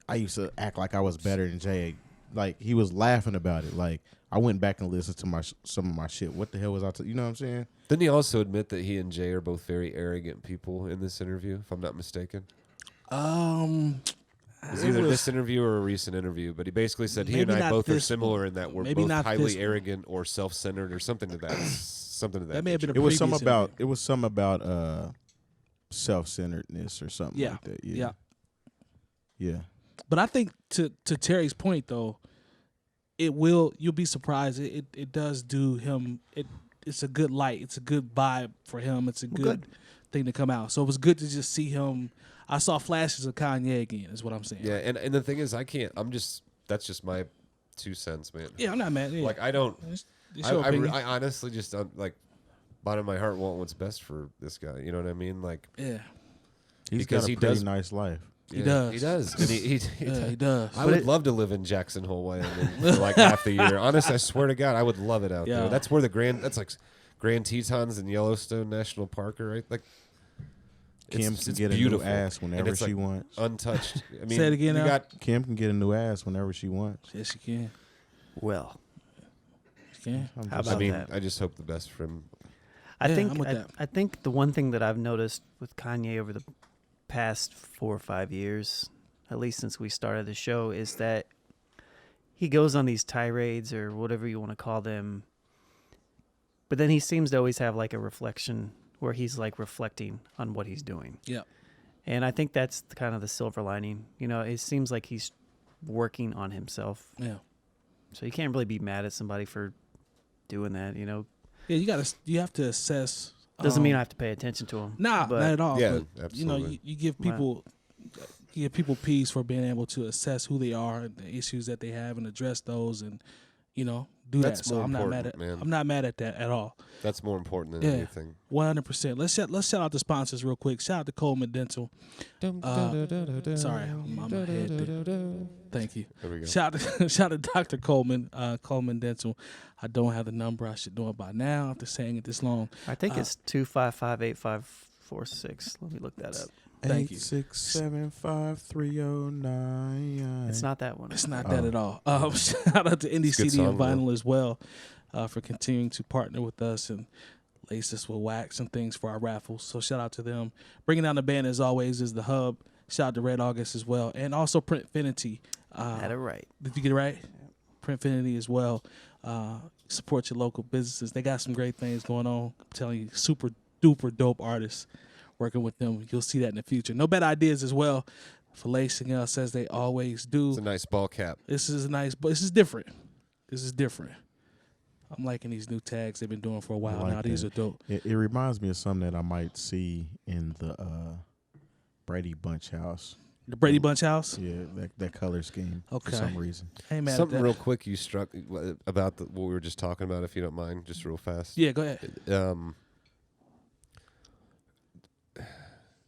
I used to act like I was better than Jay. Like, he was laughing about it. Like, I went back and listened to some of my shit. What the hell was I you know what I'm saying? Didn't he also admit that he and Jay are both very arrogant people in this interview, if I'm not mistaken? It's either this interview or a recent interview, but he basically said he and I both are similar in that we're both highly arrogant or self-centered or something to that. That may have been a it was some interview. about self-centeredness or something like that. Yeah. But I think to Terry's point though, you'll be surprised. It does do him. It's a good light. It's a good vibe for him. It's a good thing to come out. So it was good to just see him. I saw flashes of Kanye again, is what I'm saying. Yeah, and the thing is, that's just my 2 cents, man. Yeah, I'm not mad. Yeah. Like, I don't, it's your opinion. I honestly just don't, like, bottom of my heart want what's best for this guy. You know what I mean? Like, yeah. He's got a pretty nice life. He does. He does. And he does. I would love to live in Jackson Hole, Wyoming for like half the year. Honestly, I swear to God, I would love it out there. That's where that's like Grand Tetons and Yellowstone National Park are, right? Like, Kim can get beautiful. A new ass whenever she wants. Untouched. I mean, say it again. Kim can get a new ass whenever she wants. Yes, she can. Well, she can. How about that? I just hope the best for him. I think the one thing that I've noticed with Kanye over the past 4 or 5 years, at least since we started the show, is that he goes on these tirades or whatever you want to call them, but then he seems to always have like a reflection where he's like reflecting on what he's doing. Yeah. And I think that's kind of the silver lining. You know, it seems like he's working on himself. Yeah. So you can't really be mad at somebody for doing that, you know. Yeah, you have to assess. Doesn't mean I have to pay attention to him. Nah, not at all. Yeah, but, absolutely. you know, you give people peace for being able to assess who they are and the issues that they have and address those and, you know, do That's that. So more I'm not mad important, at man. I'm not mad at that at all. That's more important than anything. 100%. Let's shout out the sponsors real quick. Shout out to Coleman Dental. Sorry, I'm on my head. Thank you. There we go. Shout out to Dr. Coleman, Coleman Dental. I don't have the number. I should know it by now after saying it this long. I think it's 255-8546. Let me look that up. Thank you. 8675309. It's not that one. It's not that at all. Shout out to Indie CD and Vinyl as well for continuing to partner with us and lace us with wax and things for our raffles. So shout out to them. Bringing down the band as always is the Hub. Shout out to Red August as well. And also Printfinity. Had it right. Did you get it right? Printfinity as well. Support your local businesses. They got some great things going on. I'm telling you, super duper dope artists working with them. You'll see that in the future. No Bad Ideas as well. 𝗏𝗡 says they always do. It's a nice ball cap. This is nice, but this is different. This is different. I'm liking these new tags they've been doing for a while now. These are dope. It reminds me of something that I might see in the Brady Bunch house. The Brady Bunch house? Yeah, that color scheme Okay. for some reason. Hey, man. Something real quick you struck about what we were just talking about, if you don't mind, just real fast. Yeah, go ahead.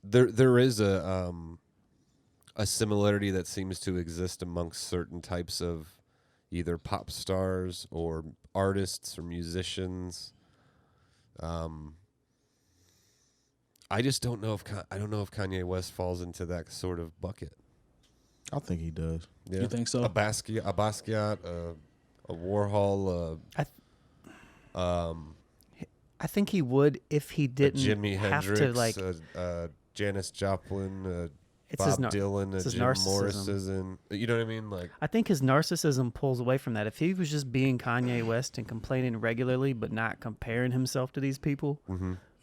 There is a similarity that seems to exist amongst certain types of either pop stars or artists or musicians. I just don't know if Kanye West falls into that sort of bucket. I think he does. Yeah. You think so? A Basquiat, a Warhol, I think he would if he didn't Jimi have Hendrix, to like. Janis Joplin, It's Bob Dylan, it's his Jim narcissism. Morrison. You know what I mean? Like, I think his narcissism pulls away from that. If he was just being Kanye West and complaining regularly, but not comparing himself to these people,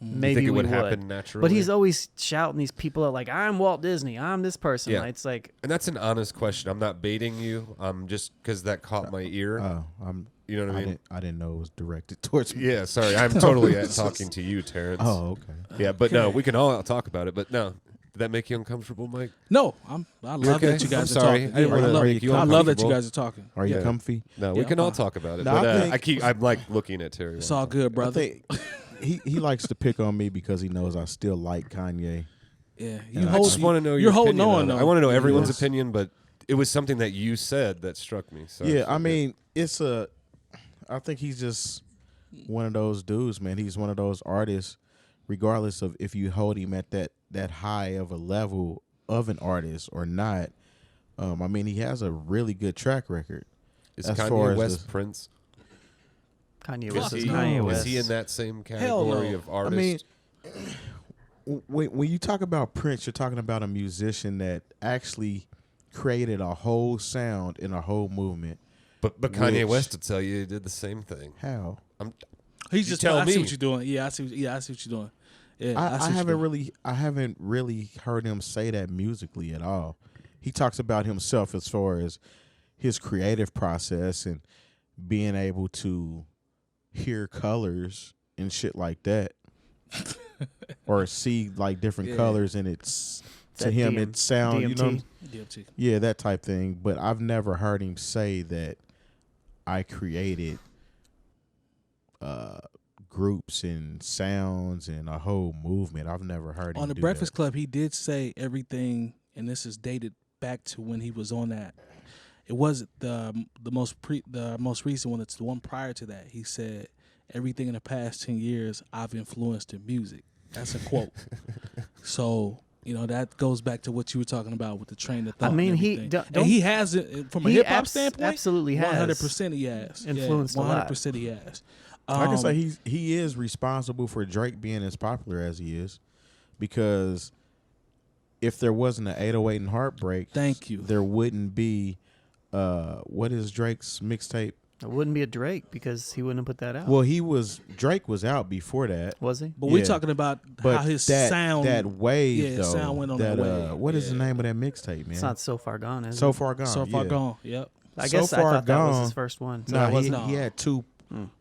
maybe you think it we would happen naturally. But he's always shouting these people out like, "I'm Walt Disney. I'm this person." Yeah. It's like, and that's an honest question. I'm not baiting you. I'm just because that caught my ear. You know what I mean? I didn't know it was directed towards me. Yeah, sorry. I'm totally talking to you, Terrence. Oh, okay. Yeah, but no, we can all talk about it. But no, did that make you uncomfortable, Mike? No, I love okay? that you guys I'm are sorry. talking. I didn't want to make you I love that you uncomfortable. guys are talking. Are you Yeah. comfy? No, we Yeah, can all fine. talk about it. No, but I think- I'm like looking at Terry. It's all good, brother. I think he likes to pick on me because he knows I still like Kanye. Yeah, I just want to know you're your holding opinion on. it. Though. I want to know everyone's Yes. opinion, but it was something that you said that struck me. So Yeah, I mean, I think he's just one of those dudes, man. He's one of those artists, regardless of if you hold him at that high of a level of an artist or not. I mean, he has a really good track record. is as far Kanye as West Prince? Kanye West is Is Kanye West. he in that same Hell category no. of artist? I mean, when you talk about Prince, you're talking about a musician that actually created a whole sound and a whole movement. but Kanye which- West will tell you he did the same thing. How? He's You just tell I see me. what you're doing. Yeah, I see what you're doing. Yeah, I see what you're doing. haven't really heard him say that musically at all. He talks about himself as far as his creative process and being able to hear colors and shit like that, or see like different Yeah. colors, and it's to That him DM it sound you know, DMT. DMT. yeah, that type thing. But I've never heard him say that I created groups and sounds and a whole movement. I've never heard him On the do Breakfast that. Club, he did say everything, and this is dated back to when he was on that. It wasn't the most recent one. It's the one prior to that. He said everything in the past 10 years I've influenced in music. That's a quote. So that goes back to what you were talking about with the train of thought. I mean, and he everything. don't- and he has it from a he hip hop abs- standpoint. absolutely has 100% he has influenced a lot. 100% he has. I can say he is responsible for Drake being as popular as he is, because if there wasn't an 808 and Heartbreak, Thank you. there wouldn't be what is Drake's mixtape? It wouldn't be a Drake because he wouldn't have put that out. Well, Drake was out before that. Was he? But we're Yeah. talking about But how his that sound. wave though, sound went on that wave. what is the Yeah. name of that mixtape, man? It's not So Far Gone, is So it? Far Gone. So Far yeah. Gone. Yep. I So guess I Far thought that was his Gone. first one. So No, that wasn't. he had two.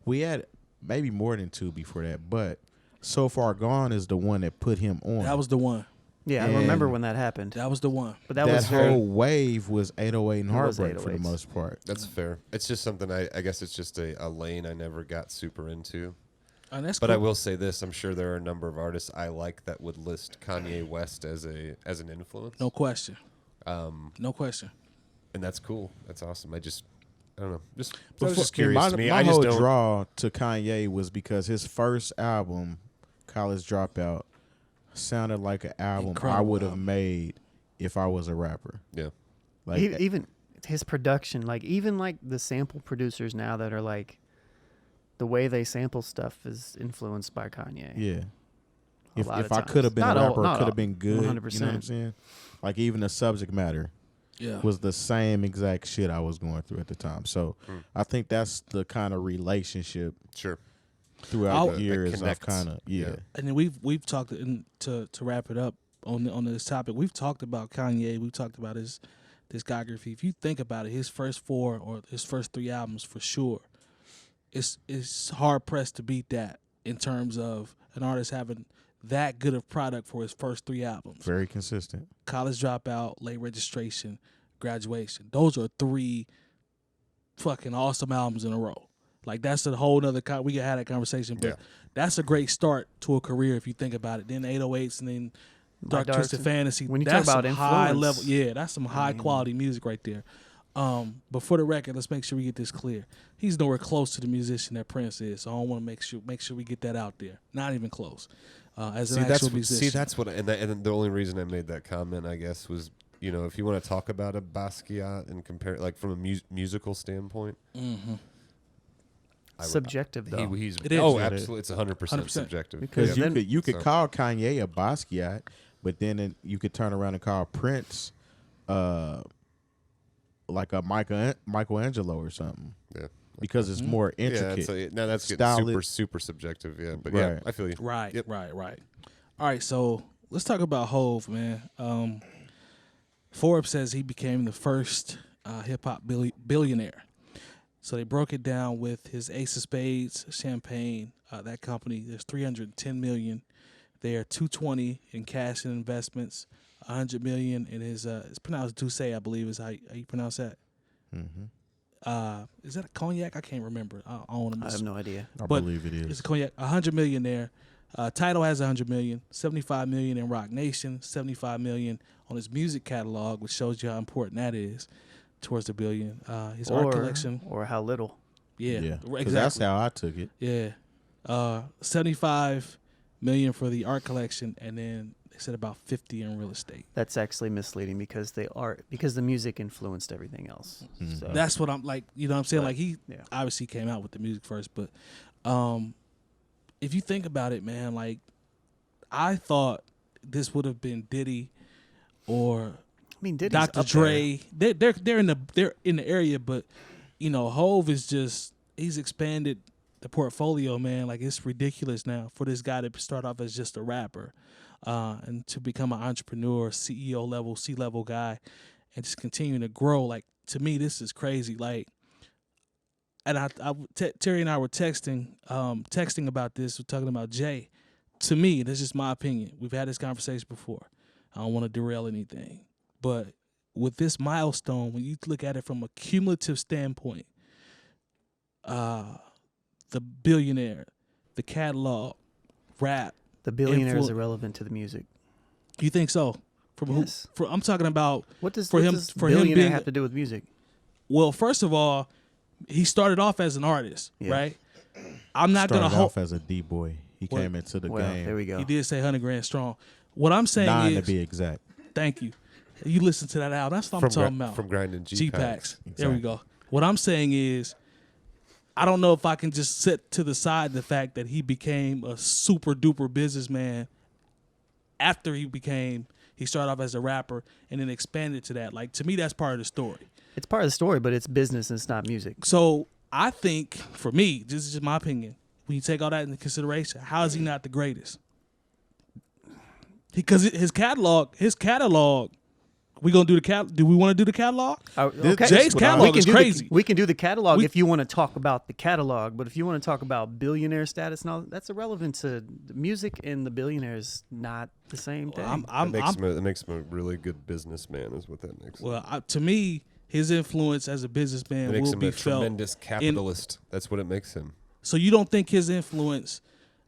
We had maybe more than two before that, but So Far Gone is the one that put him on. That was the one. Yeah, I and- remember when that happened. That was the one. But that that was whole wave was 808 and It was Heartbreak for the 808s. most part. That's fair. It's just something I guess it's just a lane I never got super into. And that's But cool. I will say this: I'm sure there are a number of artists I like that would list Kanye West as an influence. No question. No question. And that's cool. That's awesome. I don't know. Just But I was just for- curious my, to me. my I just whole don't. draw to Kanye was because his first album, College Dropout, sounded like an album I Incredible would have album. made if I was a rapper. Yeah. Like even his production, like even like the sample producers now that are like the way they sample stuff is influenced by Kanye. yeah. A lot If of I could have times. been Not a all- rapper, not could all, have been good. You know what I'm 100%. saying? Like even the subject matter. was the same exact shit I was going through at the time. So I think that's the kind of relationship throughout the years I've kind of And then we've talked to wrap it up on this topic. We've talked about Kanye. We've talked about his discography. If you think about it, his first 4 or his first 3 albums for sure, it's hard pressed to beat that in terms of an artist having that good of product for his first 3 albums. Very consistent. College Dropout, Late Registration, Graduation. Those are 3 fucking awesome albums in a row. Like, that's a whole nother we could have that conversation, but that's a great start to a career if you think about it. Then 808s and then Dark Twisted Fantasy. When you that's talk about some high influence, level, that's some high quality music right there. But for the record, let's make sure we get this clear. He's nowhere close to the musician that Prince is. So I want to make sure we get that out there. Not even close. As an actual musician. See, that's what, and the only reason I made that comment, I guess, was, you know, if you want to talk about a Basquiat and compare, like, from a musical standpoint. Subjective, though. It is. Absolutely. It's 100% subjective. Because you could call Kanye a Basquiat, but then you could turn around and call Prince like a Michelangelo or something. Yeah. Because it's more intricate. Now that's getting super subjective, but yeah, I feel you. Right, right. All right, so let's talk about Hov, man. Forbes says he became the first hip-hop billionaire. So they broke it down with his Ace of Spades, Champagne, that company. There's $310 million there, $220 in cash and investments, $100 million in his. It's pronounced 𝗀𝗲𝗍, I believe, is how you pronounce that. Is that a cognac? I can't remember. I have no idea. I believe it is. It's a cognac. $100 million there. Tidal has $100 million. $75 million in Rock Nation. $75 million on his music catalog, which shows you how important that is towards the billion. His art collection, or how little. Yeah, exactly. That's how I took it. Yeah, $75 million for the art collection, and then they said about 50 in real estate. That's actually misleading because the music influenced everything else. So. That's what I'm like. You know what I'm saying? Like, he obviously came out with the music first, but if you think about it, man, like, I thought this would have been Diddy or Diddy's Dr. Dre. They're in the area, but you know, Hov is he's expanded the portfolio, man. Like, it's ridiculous now for this guy to start off as just a rapper and to become an entrepreneur, CEO level, C-level guy, and just continuing to grow. Like, to me, this is crazy. Like, and Terry and I were texting about this. We're talking about Jay. To me, that's just my opinion. We've had this conversation before. I don't want to derail anything. But with this milestone, when you look at it from a cumulative standpoint, the billionaire, the catalog, rap. The billionaire is irrelevant to the music. You think so? Yes. I'm talking about what does billionaire him being, have to do with music? Well, first of all, he started off as an artist, right? I'm not going to hold off as a D-boy. He came into the game. There we go. He did say 100 grand strong. What I'm saying 9 is, to be exact. Thank you. You listen to that album. That's what I'm talking about. From grinding G-Packs. Exactly. There we go. What I'm saying is, I don't know if I can just set to the side the fact that he became a super duper businessman after he started off as a rapper and then expanded to that. Like, to me, that's part of the story. It's part of the story, but it's business and it's not music. So I think, for me, this is just my opinion, when you take all that into consideration, how is he not the greatest? Because his catalog, we gonna do the catalog? Do we want to do the catalog? Okay. Jay's catalog is crazy. We can do the catalog if you want to talk about the catalog, but if you want to talk about billionaire status and all, that's irrelevant to the music, and the billionaire is not the same thing. That makes him a really good businessman, is what that makes. Well, to me, his influence as a businessman will be felt. Makes him a tremendous capitalist. That's what it makes him. So you don't think his influence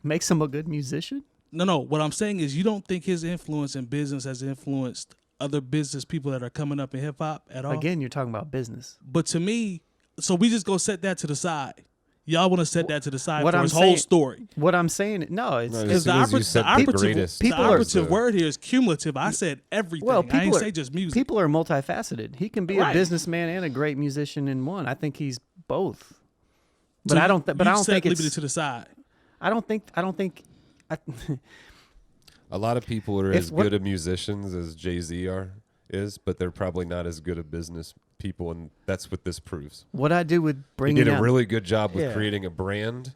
makes him a good musician? No. What I'm saying is, you don't think his influence in business has influenced other business people that are coming up in hip hop at all? Again, you're talking about business. But to me, so we just go set that to the side. Y'all want to set that to the side for his whole story. What I'm saying, it's the operative word here is cumulative. I said everything. Well, I didn't say just music. People are multifaceted. He can be a businessman and a great musician in one. I think he's both. But I don't. But I don't think it's. Leave it to the side. I don't think. A lot of people are as good at musicians as Jay-Z are. is, but they're probably not as good a business people, and that's what this proves. What I do with He bringing did a out, really good job with Yeah. creating a brand,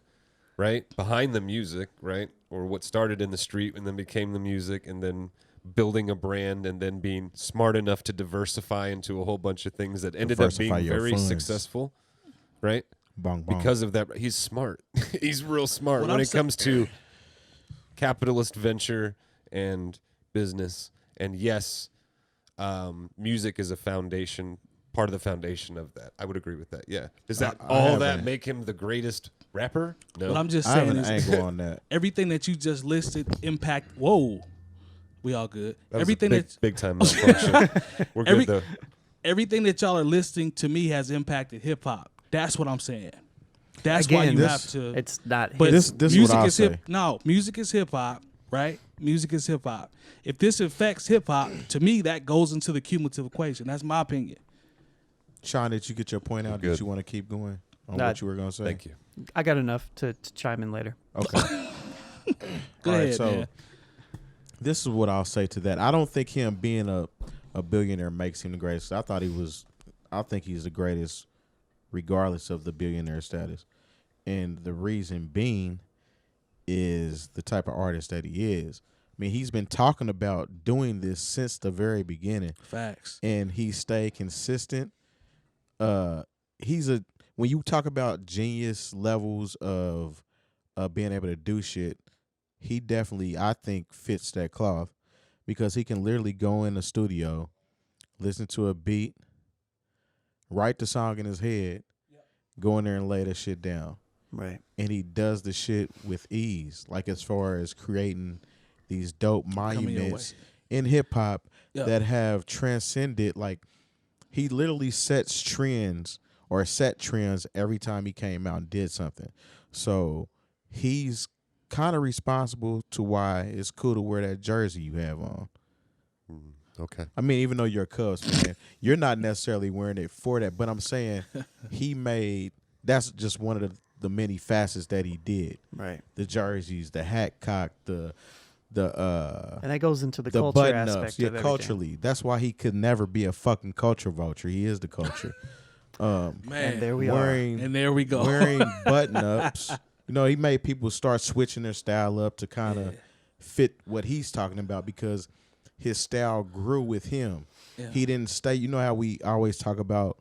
right, behind the music, right, or what started in the street and then became the music, and then building a brand, and then being smart enough to diversify into a whole bunch of things that ended up Diversify being your very funds. successful, right? Bong, bong. Because of that, he's smart. He's real smart What when I'm it comes to capitalist venture and business. And yes, music is a foundation, part of the foundation of that. I would agree with that. Yeah. Does that I that haven't- make him the greatest rapper? No. What I'm just I have saying an is angle on that. everything that you just listed impact. Whoa, we all good. That was Everything a that big time malfunction. We're Every- good though. everything that y'all are listing to me has impacted hip hop. That's what I'm saying. That's why Again, you this- have to. it's not But his. This is music what I'll is say. hip. No, music is hip hop, right? Music is hip hop. If this affects hip hop, to me that goes into the cumulative equation. That's my opinion. Sean, did you get your point out? Good. Did you want to keep going on Nah, what you were going to say? Thank you. I got enough to chime in later. Okay. Go All right, ahead, so man. this is what I'll say to that. I don't think him being a billionaire makes him the greatest. I think he's the greatest regardless of the billionaire status. And the reason being is the type of artist that he is. I mean, he's been talking about doing this since the very beginning, Facts. and he stayed consistent. When you talk about genius levels of being able to do shit, he definitely, I think, fits that cloth because he can literally go in the studio, listen to a beat, write the song in his head, go in there and lay that shit down. Right. And he does the shit with ease, like as far as creating these dope monuments in hip hop that have transcended. Like he literally set trends every time he came out and did something. So he's kind of responsible to why it's cool to wear that jersey you have on. Okay. I mean, even though you're a Cubs fan, you're not necessarily wearing it for that. But I'm saying that's just one of the many facets that he did. Right. The jerseys, the hat cock, the And that goes into the culture button aspect ups. of Yeah, everything. culturally. That's why he could never be a fucking culture vulture. He is the culture. Man, And there we are. wearing and there we go. wearing button ups. You know, he made people start switching their style up to kind of fit what he's talking about because his style grew with him. Yeah. He didn't stay. You know how we always talk about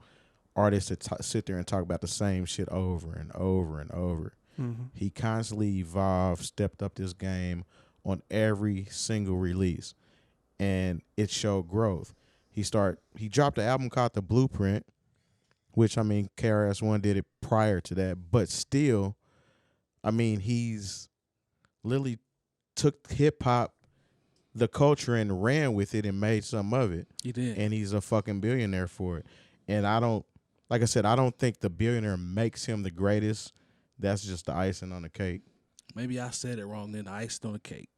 artists that sit there and talk about the same shit over and over and over. Mm-hmm. He constantly evolved, stepped up this game on every single release, and it showed growth. He dropped an album called The Blueprint, which, I mean, KRS-One did it prior to that, but still, I mean, he's literally took hip-hop, the culture, and ran with it and made something of it. He did. And he's a fucking billionaire for it. And like I said, I don't think the billionaire makes him the greatest. That's just the icing on the cake. Maybe I said it wrong then. The icing on the cake.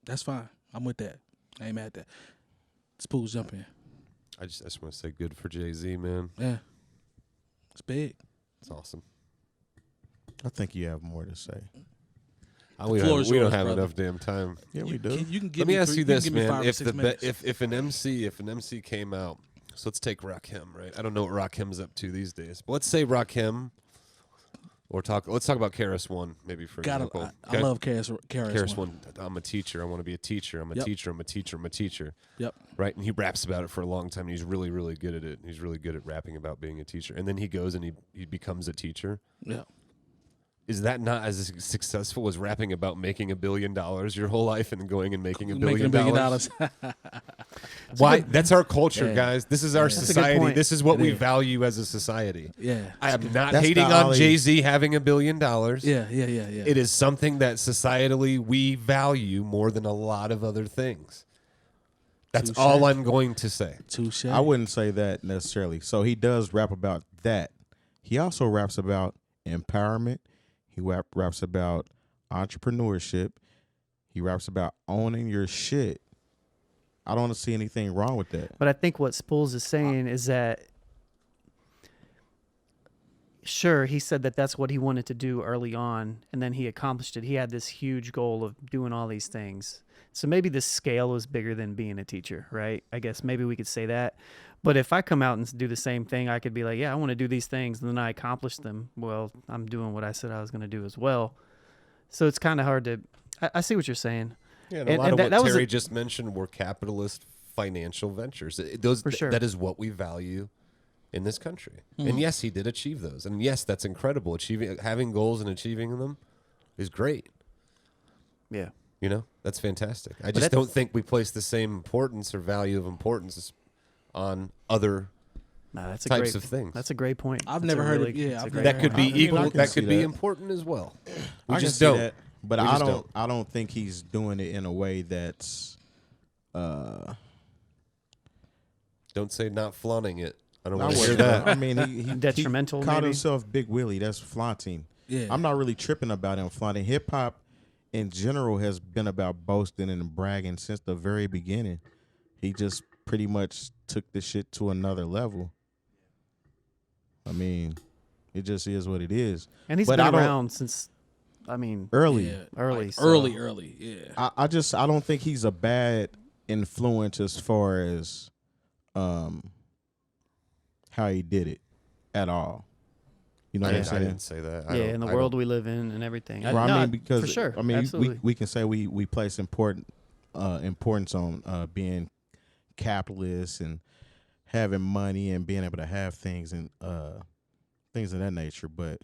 That's fine. I'm with that. I ain't mad at that. Spoolz, jump in. I just want to say good for Jay-Z, man. Yeah. It's big. It's awesome. I think you have more to say. We floor is don't yours, have brother. enough damn time. Yeah, we do. You can give Let me ask you this, give me man. 5 or If 6 minutes. if an MC came out, so let's take Rakim, right? I don't know what Rakim's up to these days, but let's say Rakim, let's talk about KRS-One, maybe for example. I love KRS-One. KRS-One. I'm a teacher. I want to be a teacher. I'm a Yep. teacher. I'm a teacher. I'm a teacher. Yep. Right, and he raps about it for a long time. And he's really, really good at it. He's really good at rapping about being a teacher. And then he goes and he becomes a teacher. Yeah. Is that not as successful as rapping about making $1 billion your whole life and going and making $1 billion? Making $1 billion. Why? That's our culture, Yeah. guys. This is our That's a good society. point. This is what It we is. value as a society. Yeah. I am not That's hating the on Ollie- Jay-Z having $1 billion. Yeah. It is something that societally we value more than a lot of other things. That's Touche. all I'm going to say. Touche. I wouldn't say that necessarily. So he does rap about that. He also raps about empowerment. He raps about entrepreneurship. He raps about owning your shit. I don't see anything wrong with that. But I think what Spoolz is saying is that sure, he said that that's what he wanted to do early on, and then he accomplished it. He had this huge goal of doing all these things. So maybe the scale was bigger than being a teacher, right? I guess maybe we could say that. But if I come out and do the same thing, I could be like, yeah, I want to do these things, and then I accomplish them. Well, I'm doing what I said I was going to do as well. So it's kind of hard to. I see what you're saying. Yeah, and a lot of what Terry just mentioned were capitalist financial ventures. For sure. That is what we value in this country. And yes, he did achieve those. And yes, that's incredible. Having goals and achieving them is great. Yeah. You know, that's fantastic. I just don't think we place the same importance or value of importance on other types of things. That's a great point. I've never heard it. Yeah, that could be equal. That could be important as well. We just don't. That, but I don't think he's doing it in a way that's. Don't say not flaunting it. I don't want to hear hear that. that. I mean, he detrimental. He called maybe? himself Big Willie. That's flaunting. Yeah. I'm not really tripping about him flaunting. Hip hop, in general, has been about boasting and bragging since the very beginning. He just pretty much took the shit to another level. I mean, it just is what it is. And he's been around since, early. Yeah. Early. Early. Yeah. I don't think he's a bad influence as far as how he did it at all. You know what I'm saying? I didn't say that. In the world we live in and everything. Because for sure. I mean, absolutely. we can say we place importance on being capitalist and having money and being able to have things and things of that nature. But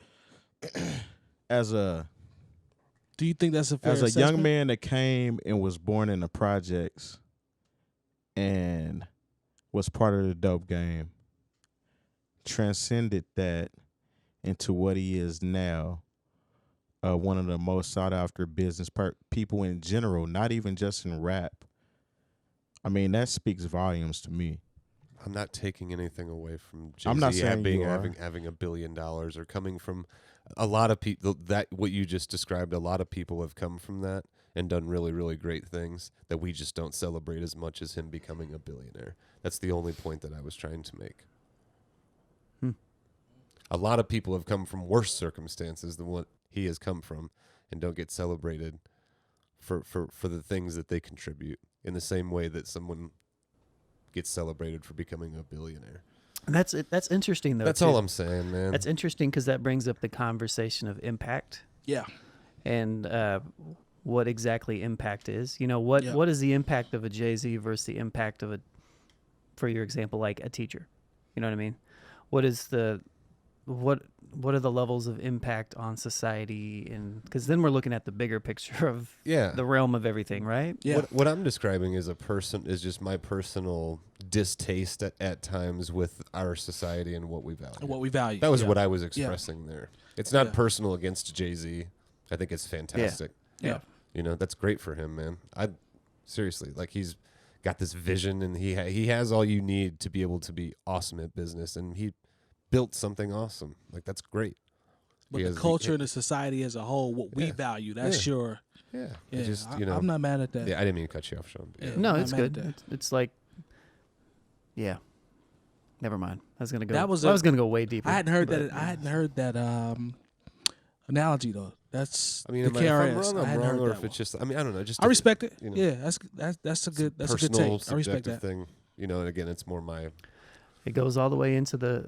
do you think that's a fair as a assessment? young man that came and was born in the projects and was part of the dope game, transcended that into what he is now, one of the most sought after business people in general, not even just in rap. I mean, that speaks volumes to me. I'm not taking anything away from Jay-Z I'm not saying having $1 billion or coming from a lot of people. That what you just described, a lot of people have come from that and done really, really great things that we just don't celebrate as much as him becoming a billionaire. That's the only point that I was trying to make. A lot of people have come from worse circumstances than what he has come from and don't get celebrated for the things that they contribute in the same way that someone gets celebrated for becoming a billionaire. That's interesting, though. That's all I'm saying, man. That's interesting because that brings up the conversation of impact. Yeah. And what exactly impact is. You know, what is the impact of a Jay-Z versus the impact of for your example, like a teacher? You know what I mean? What is what are the levels of impact on society? And because then we're looking at the bigger picture of the realm of everything, right? Yeah. What I'm describing is just my personal distaste at times with our society and what we value. That was what I was expressing there. It's not personal against Jay-Z. I think it's fantastic. Yeah. You know, that's great for him, man. Seriously, like he's got this vision and he has all you need to be able to be awesome at business, and he built something awesome. Like, that's great. But the culture and the society as a whole, what we value, that's your... Yeah. I'm not mad at that. Yeah, I didn't mean to cut you off, Sean. No, it's good. It's like... Yeah. Never mind. I was going to go... I was going to go way deeper. I hadn't heard that analogy, though. That's I mean, the if I'm KRS. wrong, I'm wrong, or if it's just... I mean, I don't know. Just I respect it. You know, yeah, that's a good take. I respect that. Thing. You know, and again, it's more my... It goes all the way into the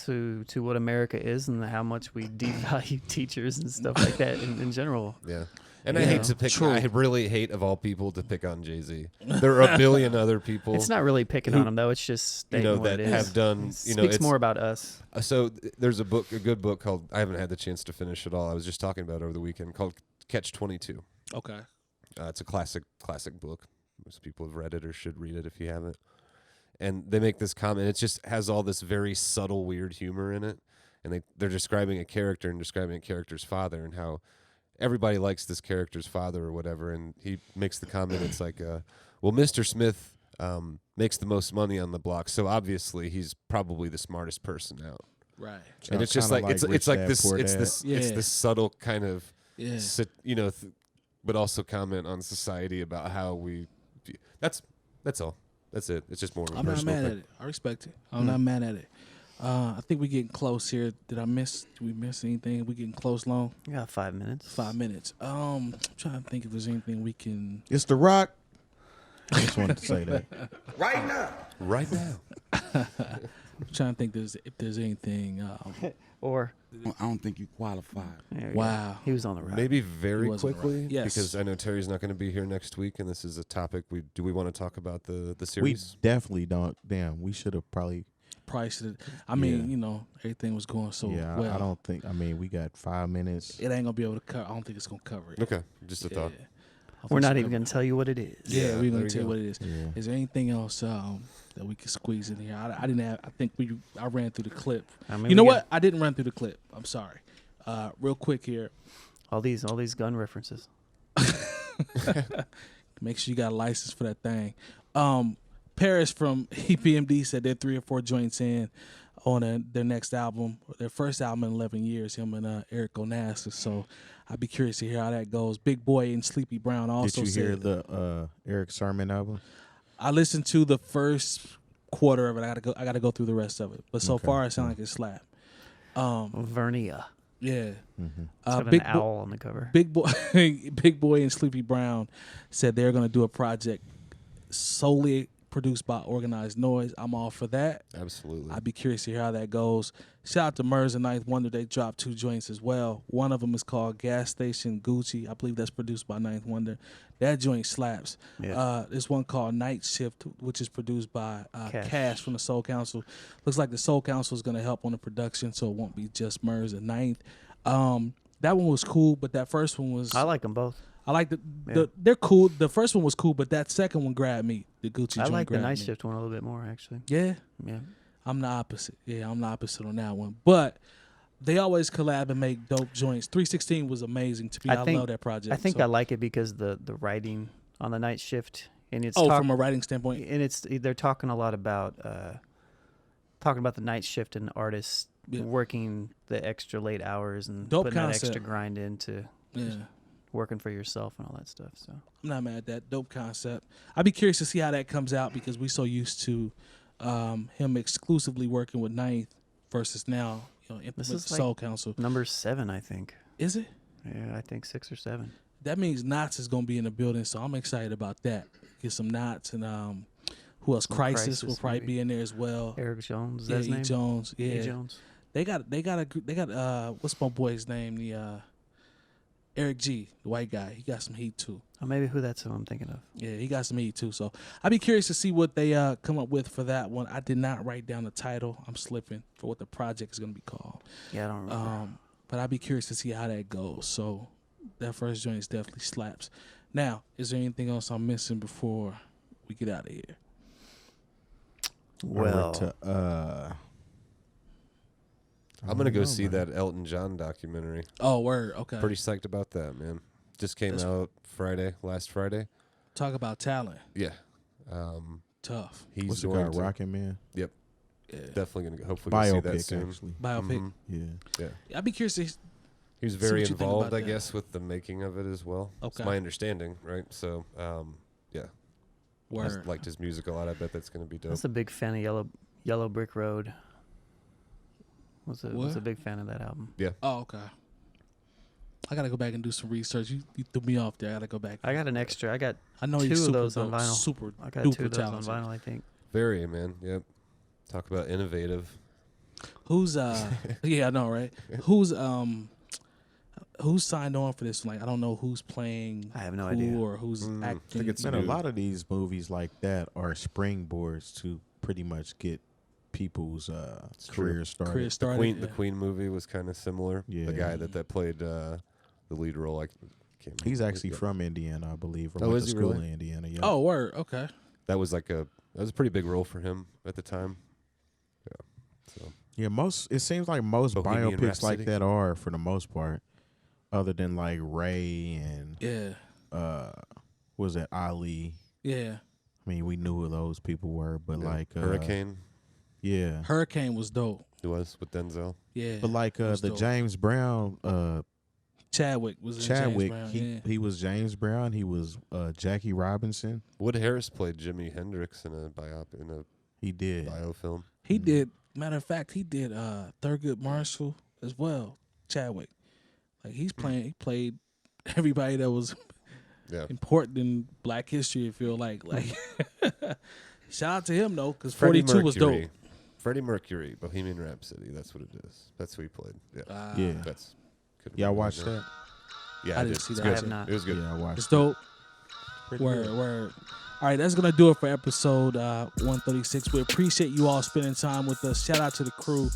to what America is and how much we devalue teachers and stuff like that in general. Yeah. And I hate to pick. I really hate, of all people, to pick on Jay-Z. There are a billion other people. It's not really picking on him, though. It's just stating what that it is. have done. Speaks more about us. So there's a good book called. I haven't had the chance to finish it all. I was just talking about it over the weekend, called 𝐀𝐁 𝐎𝐿. Okay. It's a classic book. Most people have read it or should read it if you haven't. And they make this comment. It just has all this very subtle, weird humor in it. And they're describing a character and describing a character's father and how everybody likes this character's father or whatever. And he makes the comment. It's like, well, Mr. Smith makes the most money on the block, so obviously he's probably the smartest person out. Right. And it's just like it's like this. It's this subtle kind of, but also comment on society about how we. That's all. That's it. It's just more of a personal thing. At it. I respect it. I'm not mad at it. I think we're getting close here. Did we miss anything? We getting close, Long? You got 5 minutes. 5 minutes. I'm trying to think if there's anything we can. It's The Rock. I just wanted to say that. Right now. I'm trying to think if there's anything. Or I don't think you qualified. there you Wow. go. He was on the right. Maybe very He wasn't quickly, right. Yes. because I know Terry's not going to be here next week, and this is a topic we want to talk about the We series. definitely don't. Damn, we should have probably. Price it. I mean, Yeah. you know, everything was going so Yeah, well. I don't think. I mean, we got 5 minutes. It ain't gonna be able to cover. I don't think it's gonna cover it. Okay, just a thought. Yeah. I We're think not it's even going to tell you what it is. Yeah, Yeah, we're there gonna you tell you go. what it is. Yeah. Is there anything else that we could squeeze in here? I didn't have. I think I ran through the clip. I mean, You know we what? I didn't run through the clip. I'm sorry. Real quick here. All these gun references. Make sure you got a license for that thing. Paris from EPMD said they're 3 or 4 joints in on their next album, their first album in 11 years, him and Eric Onassis. So I'd be curious to hear how that goes. Big Boy and Sleepy Brown also Did you hear said. the Eric Sermon album? I listened to the first quarter of it. I gotta go through the rest of it. But so Okay. far it sounds like it's slap. Vernia. Yeah. Mm-hmm. It's got Big an Bo- owl on the cover. Big Boy and Sleepy Brown said they're gonna do a project solely produced by Organized Noise. I'm all for that. Absolutely. I'd be curious to hear how that goes. Shout out to Murs and Ninth Wonder. They dropped 2 joints as well. One of them is called Gas Station Gucci. I believe that's produced by Ninth Wonder. That joint slaps. Yeah. There's one called Night Shift, which is produced by Cash. Cash from the Soul Council. Looks like the Soul Council is going to help on the production, so it won't be just Murs and Ninth. That one was cool, but that first one was... I like them both. I like Yeah. they're cool. The first one was cool, but that second one grabbed me. The Gucci I joint like the grabbed night me. shift one a little bit more, actually. Yeah. Yeah. I'm the opposite. Yeah, I'm the opposite on that one. But they always collab and make dope joints. 316 was amazing to me. I love that project. I think so. I like it because the writing on the night shift, and it's from a writing standpoint. and they're talking a lot about the night shift and artists Yeah. working the extra late hours and Dope putting that concept. extra grind into Yeah, working for yourself and all that stuff. So I'm not mad at that. Dope concept. I'd be curious to see how that comes out because we so used to him exclusively working with Ninth versus now, This with is Soul Council. number 7, I think. Is it? Yeah, I think 6 or 7. That means Knots is gonna be in the building, so I'm excited about that. Get some Knots and who else? Some Crisis will Crisis, probably maybe. be in there as well. Eric Jones, is Yeah, that his E. name? Jones. Yeah, E. Jones. They got what's my boy's name? The Eric G, the white guy. He got some heat too. Oh, maybe that's who I'm thinking of. Yeah, he got some heat too. So I'd be curious to see what they come up with for that one. I did not write down the title. I'm slipping for what the project is gonna be called. Yeah, I don't remember. But I'd be curious to see how that goes. So that first joint is definitely slaps. Now, is there anything else I'm missing before we get out of here? Well, I'm going to go see that Elton John documentary. Oh, word. Okay. Pretty psyched about that, man. Just came out last Friday. Talk about talent. Yeah. Tough. He's What's it going called? to, Rockin' Man? Yep. Yeah. Definitely going to hopefully go see that Biopic, soon. actually. Biopic. Mhm. Yeah. Yeah. I'd be curious to He was See very what you think involved, about I that. guess, with the making of it as well. Okay. It's my understanding, right? So, yeah. I word. liked his music a lot. I bet that's going to be dope. I was a big fan of Yellow Brick Road. Was a What? big fan of that album. Oh, okay. I gotta go back and do some research. You threw me off there. I gotta go back. I got an extra. I got I know 2 he's of super those on dope, vinyl. Super I got duper 2 of those talented. on vinyl, I think. Very, man. Yep. Talk about innovative. Who's yeah, I know, right? Who's signed on for this? Like, I don't know who's playing. I have no who idea. or who's I acting. think it's Man, a new. lot of these movies like that are springboards to pretty much get people's career started. career started. The Queen movie was kind of similar. Yeah. The guy that played the lead role, I can't remember. He's actually Yeah. from Indiana, I believe, or Oh, went is to he school really? in Indiana. Yeah. Oh, word. Okay. That was a pretty big role for him at the time. Yeah. So Yeah, it seems like most Bohemian biopics Rhapsody. like that are, for the most part, other than like Ray and Yeah. was that Ali? Yeah. I mean, we knew who those people were, but yeah. like Hurricane, yeah. Hurricane was dope. it was with Denzel. Yeah. But like it was the dope. James Brown, Chadwick was in Chadwick, James Brown. he was James Brown. He was Jackie Robinson. Wood Harris played Jimi Hendrix in a He did. biofilm. He did. Matter of fact, he did Thurgood Marshall as well. Chadwick. Like he played everybody that was important in Black history. I feel like shout out to him though, because 42 was dope. Freddie Mercury, Bohemian Rhapsody. That's what it is. That's who he played. Yeah. Yeah. That's. Y'all watched that? Yeah, I didn't see that. I have not. It was good. Yeah, I watched It's dope. Pretty Word, good. word. All right, that's going to do it for episode 136. We appreciate you all spending time with us. Shout out to the crew.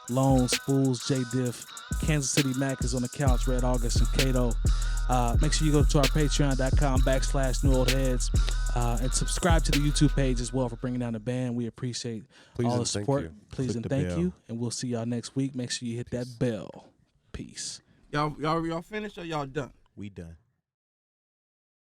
Lone, Spoolz, Jay Diff, Kansas City Mac is on the couch, Red August, and 𝐀𝐄𝐃𝐒. Make sure you go to our patreon.com/newoldheads and subscribe to the YouTube page as well for bringing down the band. We appreciate all the support. Please Click and the thank bell. you. And we'll see y'all next week. Make sure you hit that bell. Peace. Y'all finished or y'all done? We done.